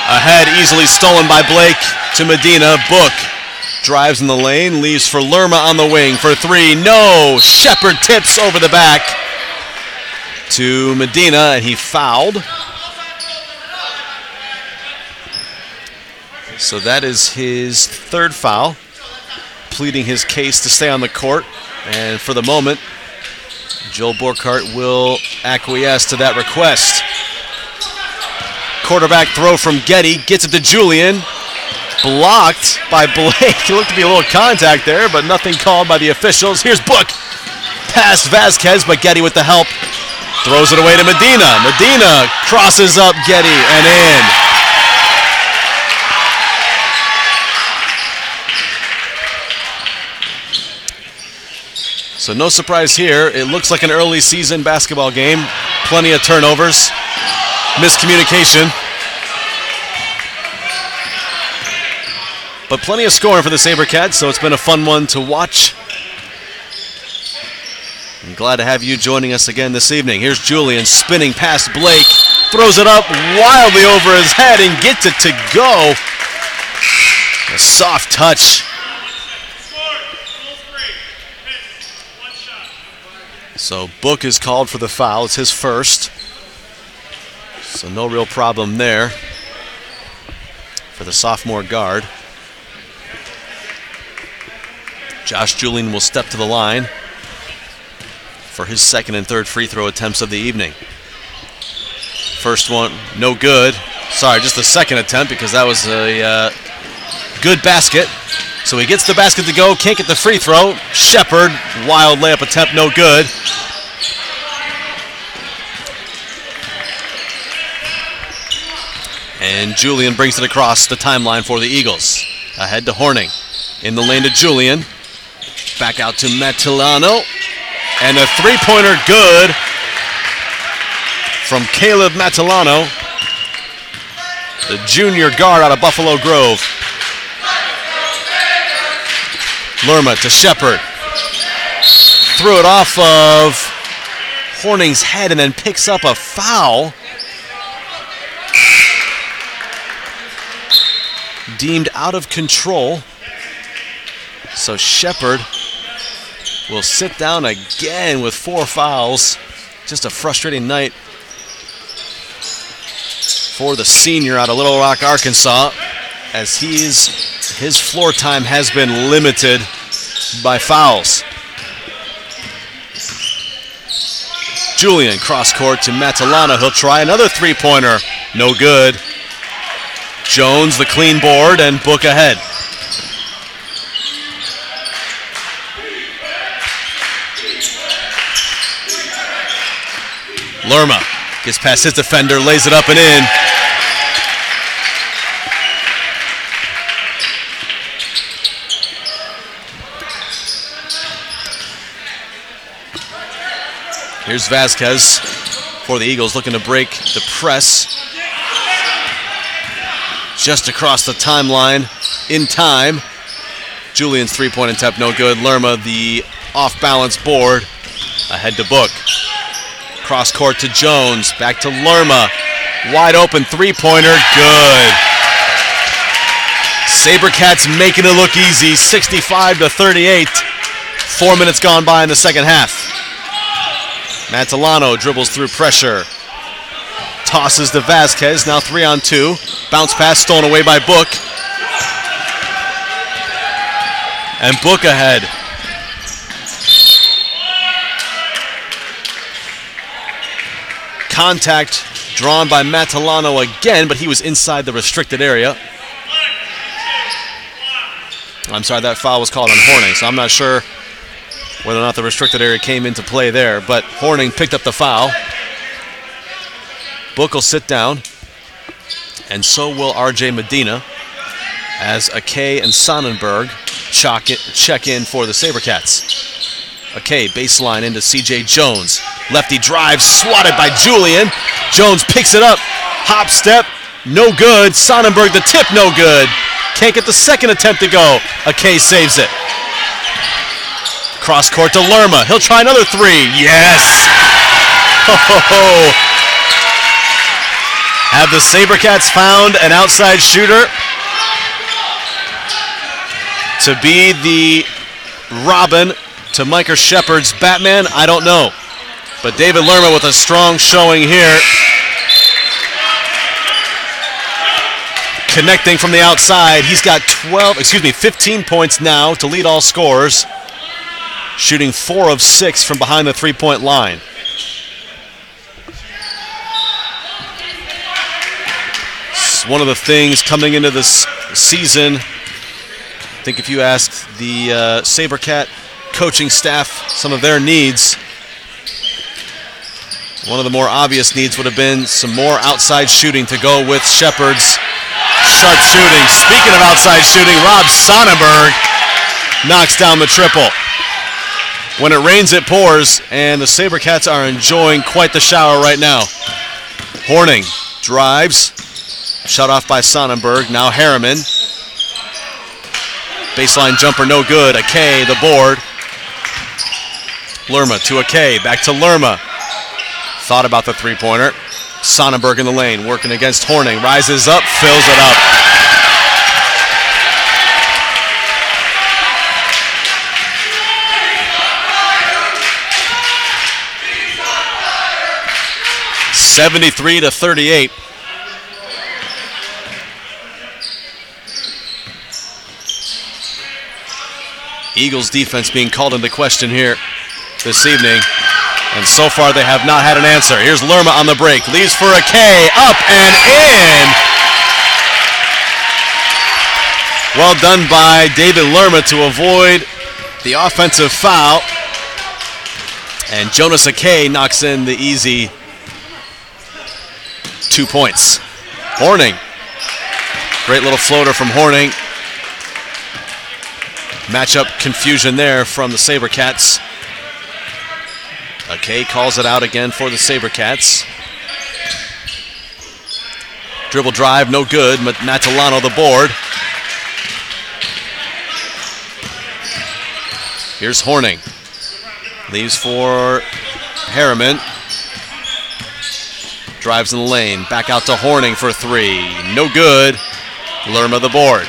Ahead, easily stolen by Blake to Medina. Book drives in the lane, leaves for Lerma on the wing for three. No! Shepard tips over the back to Medina, and he fouled. So that is his third foul, pleading his case to stay on the court. And for the moment, Joel Burkhart will acquiesce to that request. Quarterback throw from Getty, gets it to Julian. Blocked by Blake. It looked to be a little contact there, but nothing called by the officials. Here's Book. Past Vasquez, but Getty with the help. Throws it away to Medina. Medina crosses up Getty and in. So no surprise here. It looks like an early season basketball game. Plenty of turnovers. Miscommunication. But plenty of scoring for the SaberCats, so it's been a fun one to watch. I'm glad to have you joining us again this evening. Here's Julian spinning past Blake. Throws it up wildly over his head and gets it to go. A soft touch. So Book is called for the foul. It's his first. So no real problem there for the sophomore guard. Josh Julian will step to the line for his second and third free throw attempts of the evening. First one, no good. Sorry, just the second attempt because that was a good basket. So he gets the basket to go, can't get the free throw. Shepard, wild layup attempt, no good. And Julian brings it across the timeline for the Eagles. Ahead to Horning. In the lane to Julian. Back out to Matilano. And a three-pointer good from Caleb Matilano, the junior guard out of Buffalo Grove. Lerma to Shepard. Threw it off of Horning's head and then picks up a foul. Deemed out of control. So Shepard will sit down again with 4 fouls. Just a frustrating night for the senior out of Little Rock, Arkansas, as his floor time has been limited by fouls. Julian cross court to Matilano. He'll try another three-pointer. No good. Jones the clean board and Book ahead. Lerma gets past his defender, lays it up and in. Here's Vasquez for the Eagles, looking to break the press. Just across the timeline in time. Julian's three-point attempt, no good. Lerma, the off-balance board, ahead to Book. Cross court to Jones, back to Lerma. Wide open three-pointer, good. SaberCats making it look easy, 65-38. 4 minutes gone by in the second half. Matilano dribbles through pressure. Tosses to Vasquez, now 3-on-2. Bounce pass stolen away by Book. And Book ahead. Contact drawn by Matilano again, but he was inside the restricted area. I'm sorry, that foul was called on Horning, so I'm not sure whether or not the restricted area came into play there, but Horning picked up the foul. Book will sit down, and so will R.J. Medina, as Akay and Sonnenberg check in for the SaberCats. Akay baseline into C.J. Jones. Lefty drives, swatted by Julian. Jones picks it up, hop step, no good. Sonnenberg the tip, no good. Can't get the second attempt to go. Akay saves it. Cross court to Lerma. He'll try another three. Yes! Oh. Have the SaberCats found an outside shooter to be the Robin to Micah Shepard's Batman? I don't know. But David Lerma with a strong showing here. Connecting from the outside. He's got 15 points now to lead all scorers. Shooting 4 of 6 from behind the three-point line. It's one of the things coming into this season, I think if you asked the SaberCat coaching staff some of their needs, one of the more obvious needs would have been some more outside shooting to go with Shepard's sharp shooting. Speaking of outside shooting, Rob Sonnenberg knocks down the triple. When it rains, it pours, and the SaberCats are enjoying quite the shower right now. Horning drives, shut off by Sonnenberg, now Harriman. Baseline jumper, no good. Akay, the board. Lerma to Akay, back to Lerma. Thought about the three-pointer. Sonnenberg in the lane, working against Horning. Rises up, fills it up. (73-38). Eagles defense being called into question here this evening. And so far they have not had an answer. Here's Lerma on the break. Leaves for Akay. Up and in. Well done by David Lerma to avoid the offensive foul. And Jonas Akay knocks in the easy 2 points. Horning. Great little floater from Horning. Matchup confusion there from the SaberCats. Akay calls it out again for the SaberCats. Dribble drive, no good. Matalano the board. Here's Horning. Leaves for Harriman. Drives in the lane. Back out to Horning for three. No good. Lerma the board.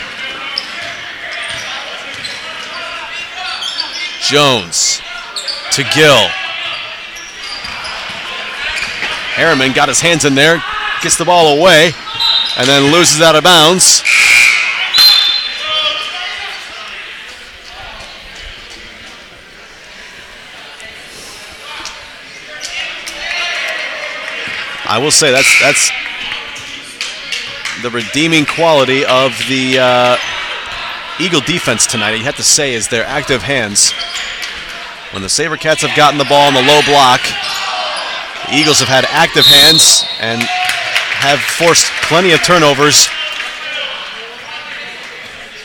Jones to Gill. Harriman got his hands in there. Gets the ball away. And then loses out of bounds. I will say that's the redeeming quality of the Eagle defense tonight. You have to say is their active hands. When the SaberCats have gotten the ball in the low block, the Eagles have had active hands and have forced plenty of turnovers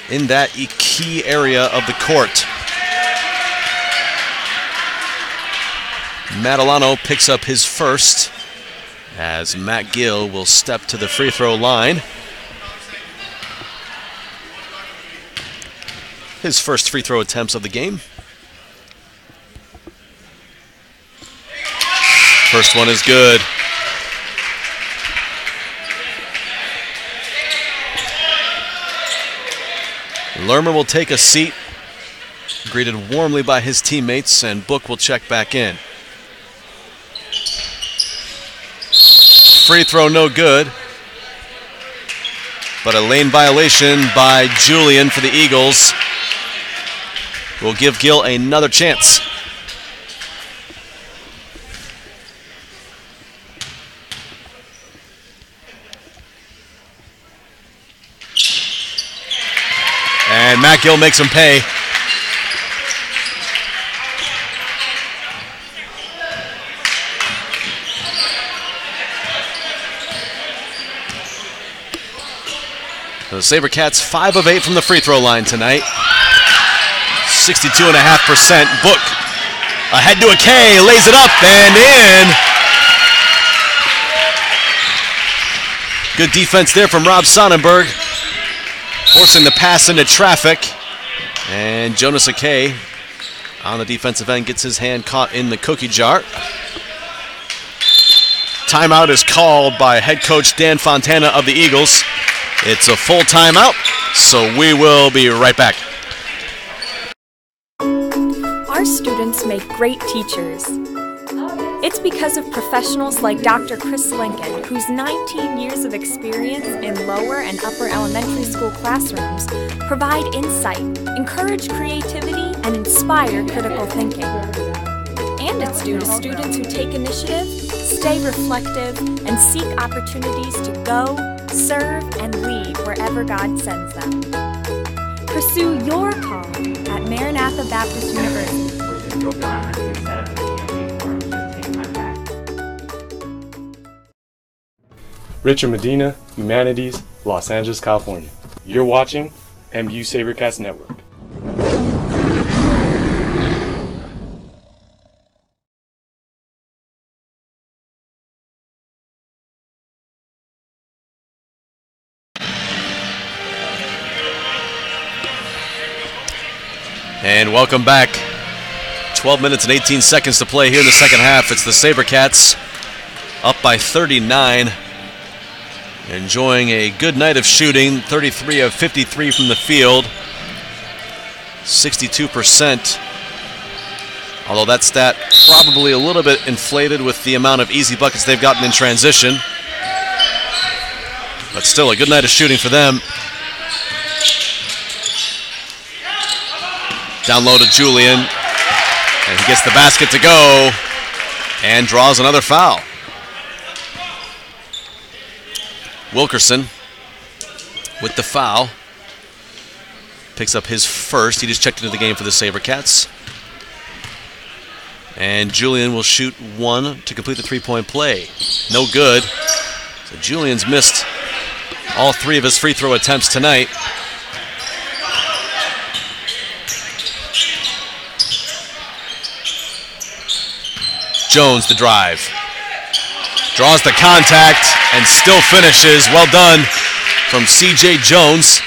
in that key area of the court. Matalano picks up his first as Matt Gill will step to the free throw line. His first free throw attempts of the game. First one is good. Lerma will take a seat, greeted warmly by his teammates, and Book will check back in. Free throw no good, but a lane violation by Julian for the Eagles will give Gill another chance. And Matt Gill makes him pay. The SaberCats 5 of 8 from the free throw line tonight. 62.5%. Book ahead to Akay, lays it up and in. Good defense there from Rob Sonnenberg, forcing the pass into traffic. And Jonas Akay on the defensive end gets his hand caught in the cookie jar. Timeout is called by head coach Dan Fontana of the Eagles. It's a full timeout, so we will be right back. Our students make great teachers. It's because of professionals like Dr. Chris Lincoln, whose 19 years of experience in lower and upper elementary school classrooms provide insight, encourage creativity, and inspire critical thinking. And it's due to students who take initiative, stay reflective, and seek opportunities to go, serve, and lead wherever God sends them. Pursue your call at Maranatha Baptist University. Richard Medina, Humanities, Los Angeles, California. You're watching MU SaberCast Network. And welcome back. 12 minutes and 18 seconds to play here in the second half. It's the SaberCats up by 39. Enjoying a good night of shooting. 33 of 53 from the field. 62%. Although that stat probably a little bit inflated with the amount of easy buckets they've gotten in transition. But still a good night of shooting for them. Down low to Julian, and he gets the basket to go and draws another foul. Wilkerson with the foul. Picks up his first. He just checked into the game for the SaberCats. And Julian will shoot one to complete the three-point play. No good. So Julian's missed all three of his free throw attempts tonight. Jones the drive. Draws the contact and still finishes. Well done from C.J. Jones.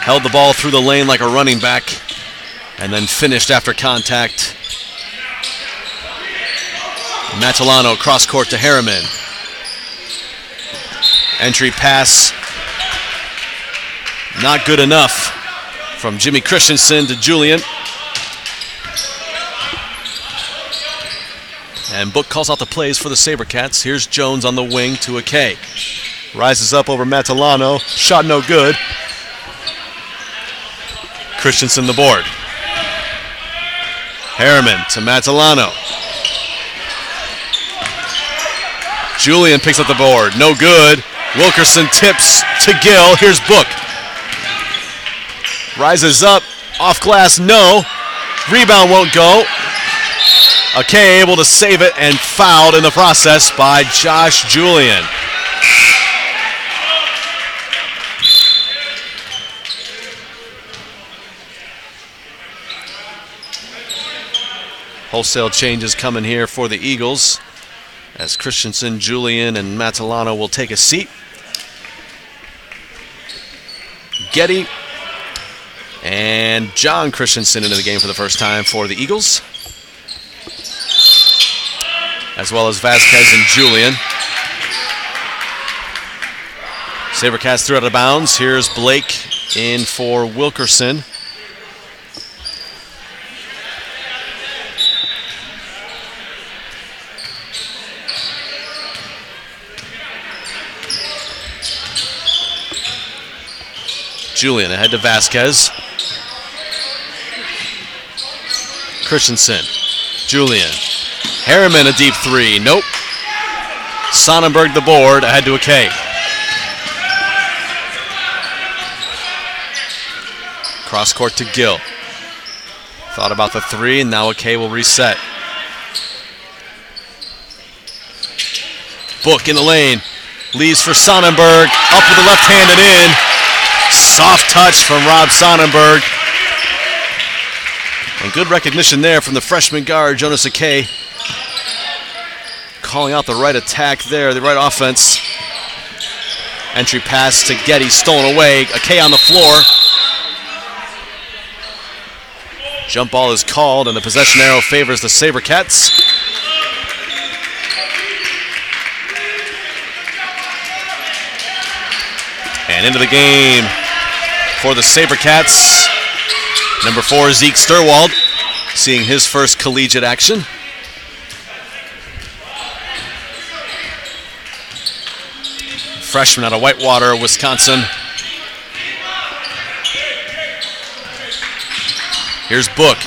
Held the ball through the lane like a running back and then finished after contact. Matalano cross court to Harriman. Entry pass. Not good enough from Jimmy Christensen to Julian. And Book calls out the plays for the SaberCats. Here's Jones on the wing to Akay. Rises up over Matalano. Shot no good. Christensen the board. Harriman to Matalano. Julian picks up the board. No good. Wilkerson tips to Gill. Here's Book. Rises up. Off glass, no. Rebound won't go. Akay able to save it and fouled in the process by Josh Julian. Wholesale changes coming here for the Eagles as Christensen, Julian, and Matalano will take a seat. Getty and John Christensen into the game for the first time for the Eagles, as well as Vasquez and Julian. SaberCats threw out of bounds. Here's Blake in for Wilkerson. Julian ahead to Vasquez. Christensen. Julian. Harriman a deep three. Nope. Sonnenberg the board ahead to Akay. Cross court to Gill. Thought about the three, and now Akay will reset. Book in the lane. Leaves for Sonnenberg. Up with the left hand and in. Soft touch from Rob Sonnenberg. And good recognition there from the freshman guard, Jonas Akay. Calling out the right attack there, the right offense. Entry pass to Getty, stolen away. Akay on the floor. Jump ball is called, and the possession arrow favors the SaberCats. And into the game for the SaberCats. Number 4, Zeke Sturwald, seeing his first collegiate action. Freshman out of Whitewater, Wisconsin. Here's Book.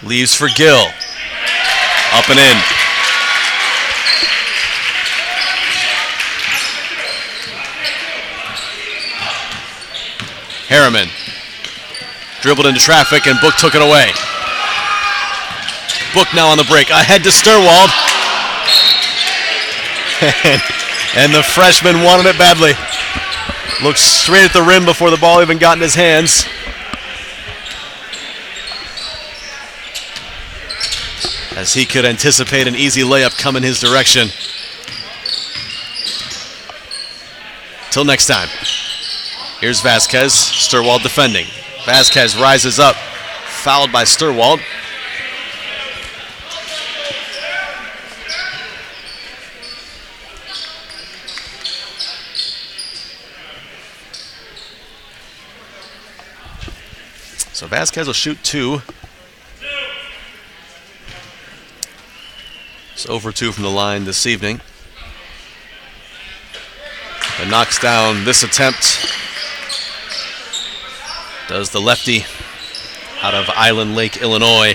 Leaves for Gill. Up and in. Harriman dribbled into traffic and Book took it away. Book now on the break. Ahead to Sturwald. And the freshman wanted it badly. Looked straight at the rim before the ball even got in his hands. As he could anticipate an easy layup coming his direction. Till next time. Here's Vasquez, Sturwald defending. Vasquez rises up, fouled by Sturwald. So Vasquez will shoot 2. It's over 2 from the line this evening. And knocks down this attempt. Does the lefty out of Island Lake, Illinois.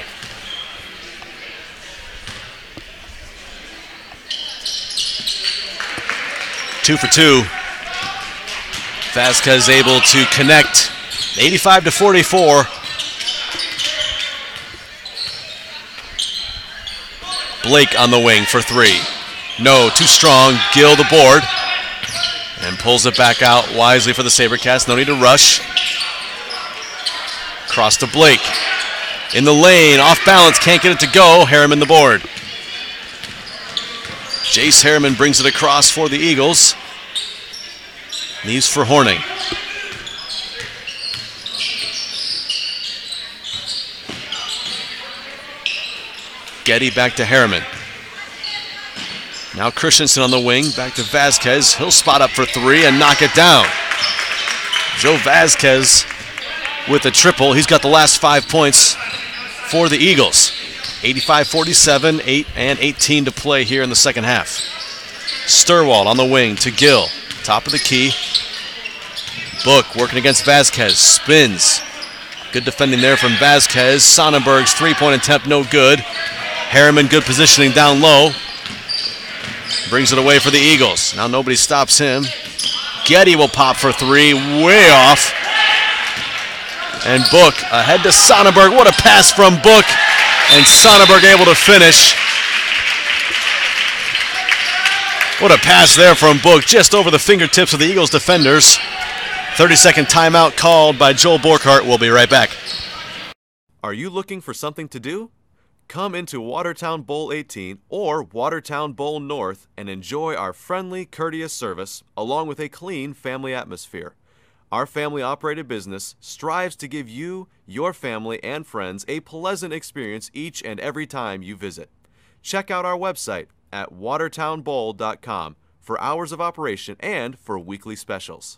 Two for 2. Vasquez able to connect. 85-44. Blake on the wing for three. No, too strong. Gill the board. And pulls it back out wisely for the SaberCats. No need to rush. Cross to Blake. In the lane, off balance, can't get it to go. Harriman the board. Jace Harriman brings it across for the Eagles. Leaves for Horning. Getty back to Harriman. Now Christensen on the wing, back to Vasquez. He'll spot up for three and knock it down. Joe Vasquez with a triple. He's got the last 5 points for the Eagles. 85-47, 8 and 18 to play here in the second half. Sturwald on the wing to Gill. Top of the key. Book working against Vasquez. Spins. Good defending there from Vasquez. Sonnenberg's three-point attempt no good. Harriman good positioning down low. Brings it away for the Eagles. Now nobody stops him. Getty will pop for three. Way off. And Book ahead to Sonnenberg. What a pass from Book. And Sonnenberg able to finish. What a pass there from Book, just over the fingertips of the Eagles defenders. 30-second timeout called by Joel Borkhardt. We'll be right back. Are you looking for something to do? Come into Watertown Bowl 18 or Watertown Bowl North and enjoy our friendly, courteous service along with a clean family atmosphere. Our family-operated business strives to give you, your family, and friends a pleasant experience each and every time you visit. Check out our website at watertownbowl.com for hours of operation and for weekly specials.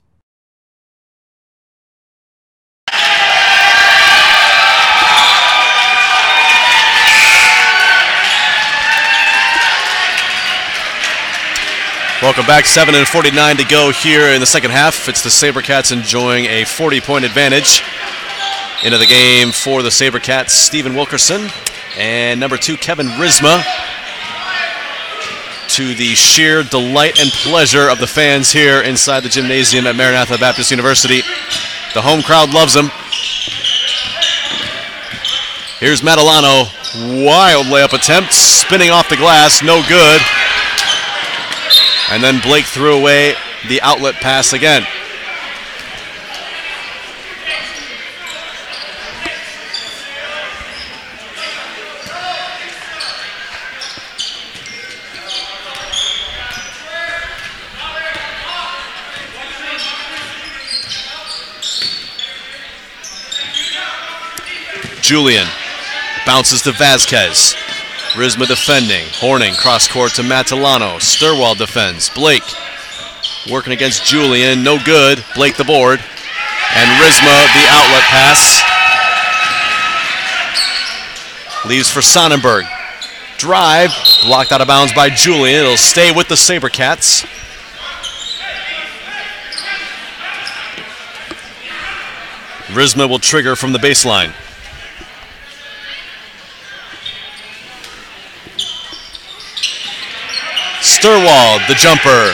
Welcome back. 7:49 to go here in the second half. It's the SaberCats enjoying a 40-point advantage. Into the game for the SaberCats, Stephen Wilkerson and number 2, Kevin Risma. To the sheer delight and pleasure of the fans here inside the gymnasium at Maranatha Baptist University. The home crowd loves them. Here's Matalano. Wild layup attempt. Spinning off the glass. No good. And then Blake threw away the outlet pass again. Julian bounces to Vasquez. Risma defending. Horning cross court to Matalano. Sturwald defends. Blake working against Julian. No good. Blake the board. And Risma the outlet pass. Leaves for Sonnenberg. Drive. Blocked out of bounds by Julian. It'll stay with the SaberCats. Risma will trigger from the baseline. Sturwald, the jumper.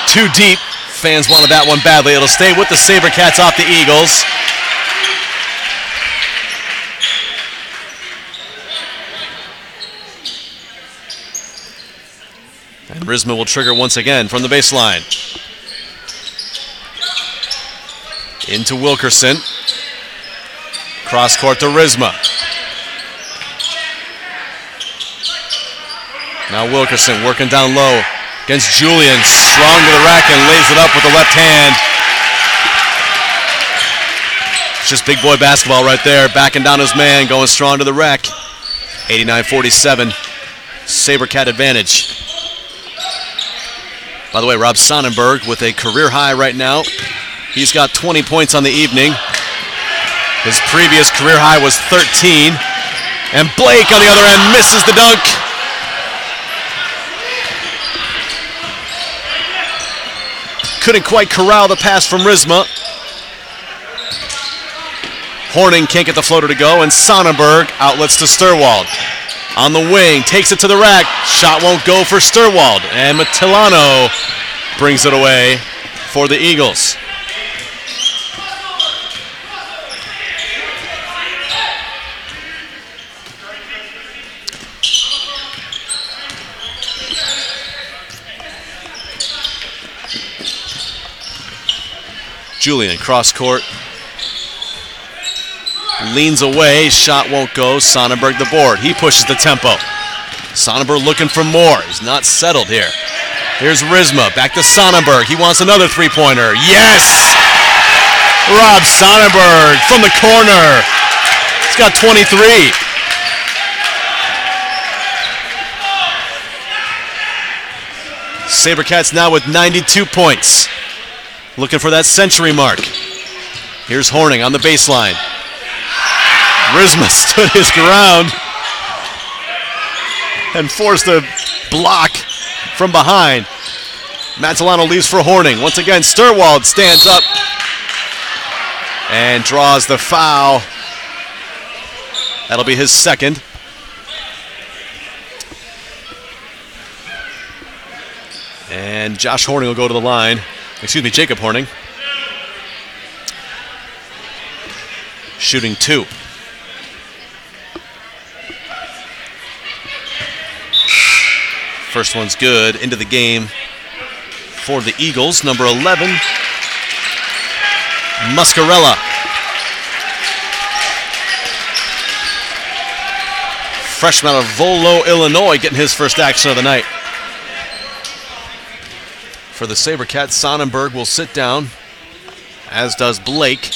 Too deep. Fans wanted that one badly. It'll stay with the SaberCats off the Eagles. And Risma will trigger once again from the baseline. Into Wilkerson. Cross court to Risma. Now Wilkerson working down low against Julian. Strong to the rack and lays it up with the left hand. It's just big boy basketball right there. Backing down his man, going strong to the rack. 89-47. SaberCat advantage. By the way, Rob Sonnenberg with a career high right now. He's got 20 points on the evening. His previous career high was 13. And Blake on the other end misses the dunk. Couldn't quite corral the pass from Risma. Horning can't get the floater to go, and Sonnenberg outlets to Sturwald. On the wing, takes it to the rack. Shot won't go for Sturwald, and Matilano brings it away for the Eagles. Julian, cross court. Leans away, shot won't go. Sonnenberg the board. He pushes the tempo. Sonnenberg looking for more. He's not settled here. Here's Rizma, back to Sonnenberg. He wants another three-pointer. Yes! Rob Sonnenberg from the corner. He's got 23. SaberCats now with 92 points. Looking for that century mark. Here's Horning on the baseline. Rizma stood his ground and forced a block from behind. Matalano leaves for Horning. Once again, Sturwald stands up and draws the foul. That'll be his second. And Josh Horning will go to the line. Excuse me, Jacob Horning. Shooting 2. First one's good. Into the game for the Eagles. Number 11, Muscarella. Freshman out of Volo, Illinois, getting his first action of the night. For the SaberCats, Sonnenberg will sit down, as does Blake.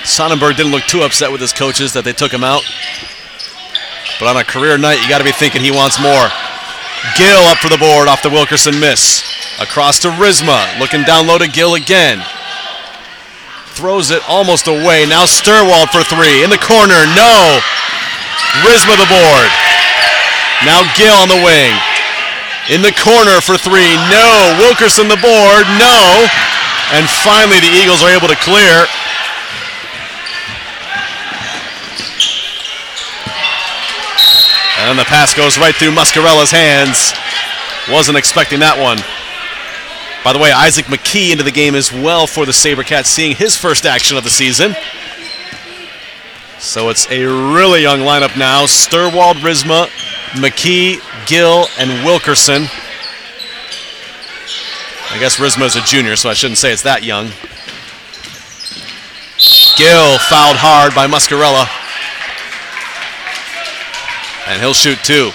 Sonnenberg didn't look too upset with his coaches that they took him out. But on a career night, you got to be thinking he wants more. Gill up for the board off the Wilkerson miss. Across to Rizma, looking down low to Gill again. Throws it almost away. Now Sturwald for 3. In the corner, no. Rizma the board. Now Gill on the wing. In the corner for 3, no. Wilkerson the board, no. And finally the Eagles are able to clear. And the pass goes right through Muscarella's hands. Wasn't expecting that one. By the way, Isaac McKee into the game as well for the SaberCats, seeing his first action of the season. So it's a really young lineup now. Sturwald, Rizma, McKee, Gill, and Wilkerson. I guess Rizma's a junior, so I shouldn't say it's that young. Gill fouled hard by Muscarella. And he'll shoot 2.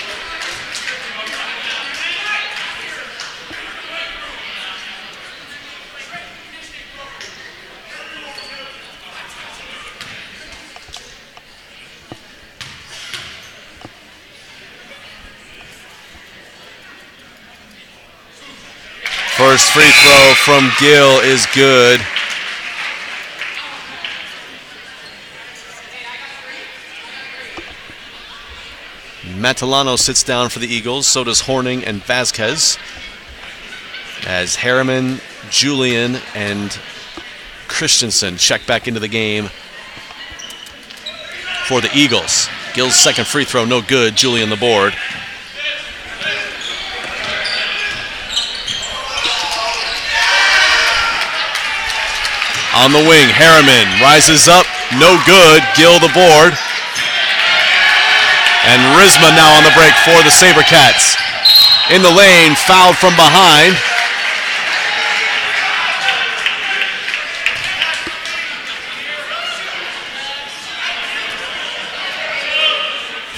First free throw from Gill is good. Matalano sits down for the Eagles, so does Horning and Vasquez. As Harriman, Julian, and Christensen check back into the game for the Eagles. Gill's second free throw, no good. Julian the board. On the wing, Harriman rises up, no good. Gill the board. And Rizma now on the break for the SaberCats. In the lane, fouled from behind.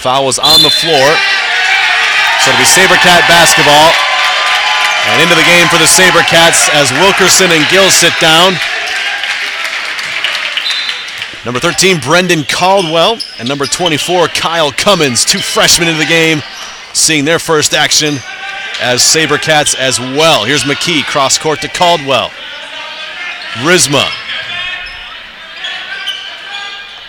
Foul was on the floor. So it'll be SaberCat basketball. And into the game for the SaberCats as Wilkerson and Gill sit down. Number 13, Brendan Caldwell, and number 24, Kyle Cummins, 2 freshmen into the game, seeing their first action as SaberCats as well. Here's McKee, cross court to Caldwell. Rizma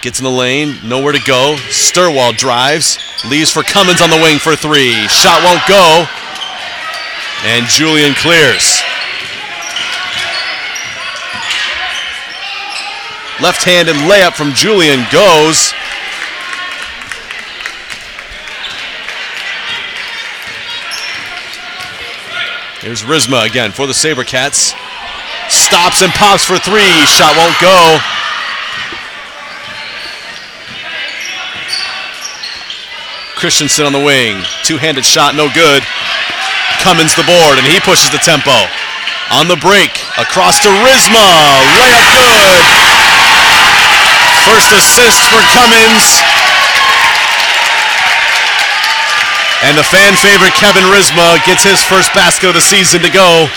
gets in the lane, nowhere to go. Sturwald drives, leaves for Cummins on the wing for 3. Shot won't go, and Julian clears. Left-handed layup from Julian goes. Here's Rizma again for the SaberCats. Stops and pops for 3. Shot won't go. Christensen on the wing. Two-handed shot, no good. Cummins the board, and he pushes the tempo. On the break, across to Rizma. Layup good. First assist for Cummins. And the fan favorite Kevin Rizma gets his first basket of the season to go.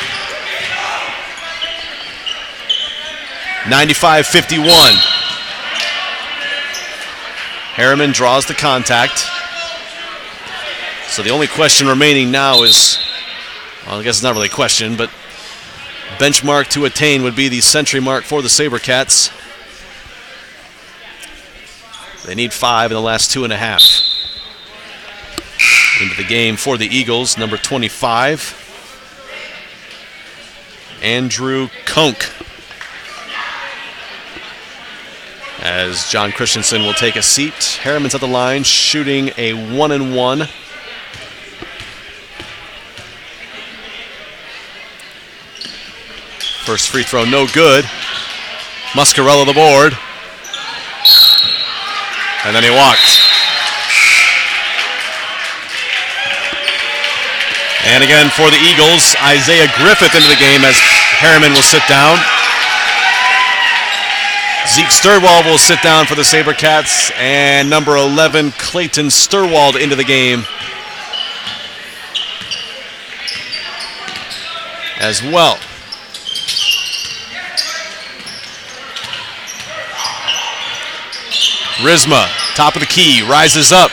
95-51. Harriman draws the contact. So the only question remaining now is, well, I guess it's not really a question, but benchmark to attain would be the century mark for the SaberCats. They need 5 in the last 2.5. Into the game for the Eagles, number 25, Andrew Konk. As John Christensen will take a seat. Harriman's at the line, shooting a 1-and-1. First free throw, no good. Muscarello the board. And then he walked. And again for the Eagles, Isaiah Griffith into the game as Harriman will sit down. Zeke Sturwald will sit down for the SaberCats, and number 11, Clayton Sturwald into the game as well. Rizma, top of the key, rises up,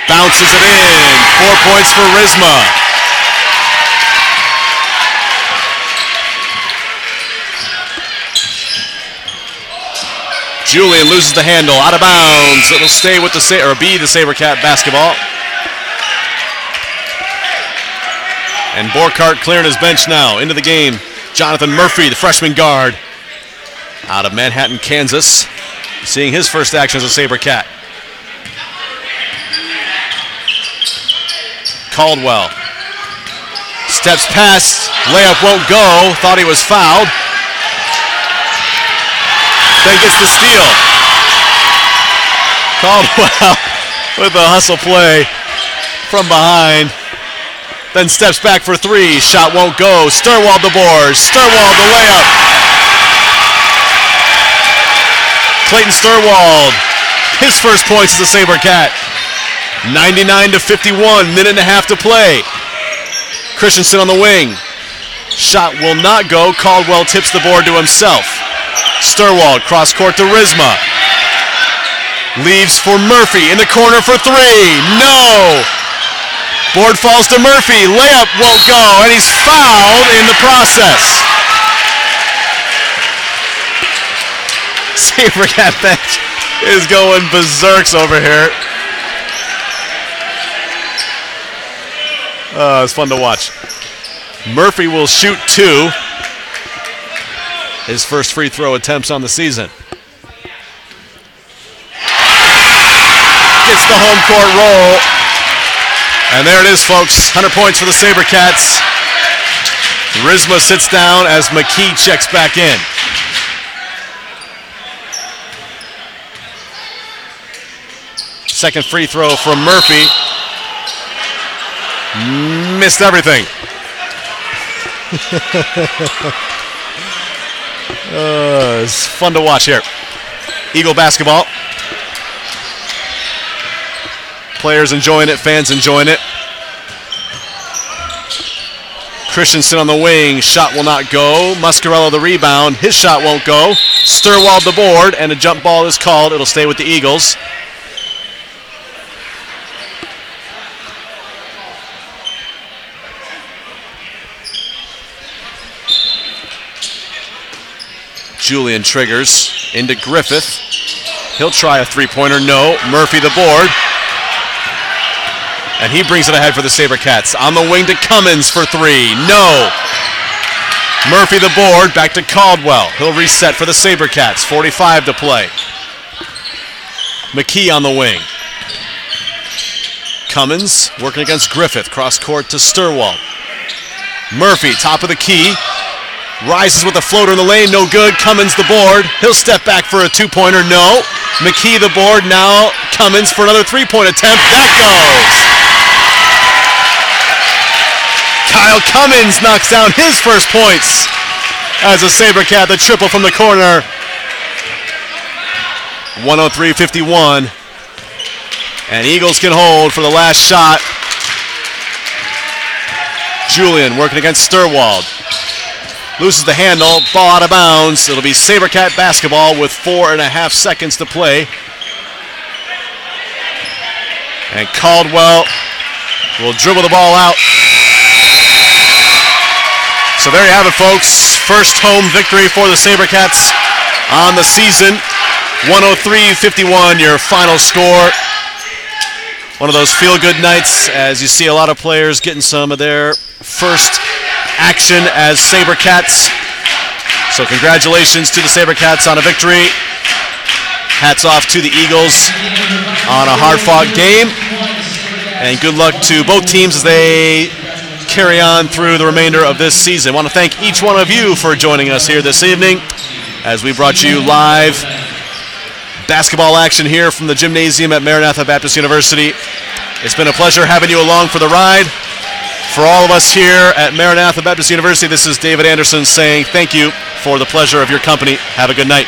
bounces it in. 4 points for Rizma. Julian loses the handle, out of bounds. It'll stay with the be the SaberCat basketball. And Borkart clearing his bench now. Into the game, Jonathan Murphy, the freshman guard, out of Manhattan, Kansas, seeing his first action as a SaberCat. Caldwell steps past, layup won't go. Thought he was fouled. Then gets the steal. Caldwell with a hustle play from behind. Then steps back for 3. Shot won't go. Sturwald the board. Sturwald the layup. Clayton Sturwald, his first points as a SaberCat. 99-51. Minute and a half to play. Christensen on the wing. Shot will not go. Caldwell tips the board to himself. Sturwald, cross court to Rizma. Leaves for Murphy in the corner for 3. No! Board falls to Murphy. Layup won't go, and he's fouled in the process. SaberCat bench is going berserks over here. It's fun to watch. Murphy will shoot 2. His first free throw attempts on the season. Gets the home court roll. And there it is, folks. 100 points for the SaberCats. Rizma sits down as McKee checks back in. Second free throw from Murphy. Missed everything. It's fun to watch here. Eagle basketball. Players enjoying it, fans enjoying it. Christensen on the wing, shot will not go. Muscarello the rebound, his shot won't go. Sturwald the board, and a jump ball is called. It'll stay with the Eagles. Julian triggers into Griffith. He'll try a three-pointer, no. Murphy the board. And he brings it ahead for the SaberCats. On the wing to Cummins for 3, no. Murphy the board, back to Caldwell. He'll reset for the SaberCats, 45 to play. McKee on the wing. Cummins working against Griffith, cross court to Sturwald. Murphy, top of the key. Rises with a floater in the lane, no good. Cummins the board. He'll step back for a two-pointer, no. McKee the board, now Cummins for another three-point attempt. That goes. Kyle Cummins knocks down his first points as a SaberCat, the triple from the corner. 103-51. And Eagles can hold for the last shot. Julian working against Sturwald. Loses the handle, ball out of bounds. It'll be SaberCat basketball with 4.5 seconds to play. And Caldwell will dribble the ball out. So there you have it, folks. First home victory for the SaberCats on the season. 103-51, your final score. One of those feel-good nights as you see a lot of players getting some of their first action as SaberCats. So congratulations to the SaberCats on a victory. Hats off to the Eagles on a hard-fought game. And good luck to both teams as they carry on through the remainder of this season. I want to thank each one of you for joining us here this evening as we brought you live basketball action here from the gymnasium at Maranatha Baptist University. It's been a pleasure having you along for the ride. For all of us here at Maranatha Baptist University, this is David Anderson saying thank you for the pleasure of your company. Have a good night.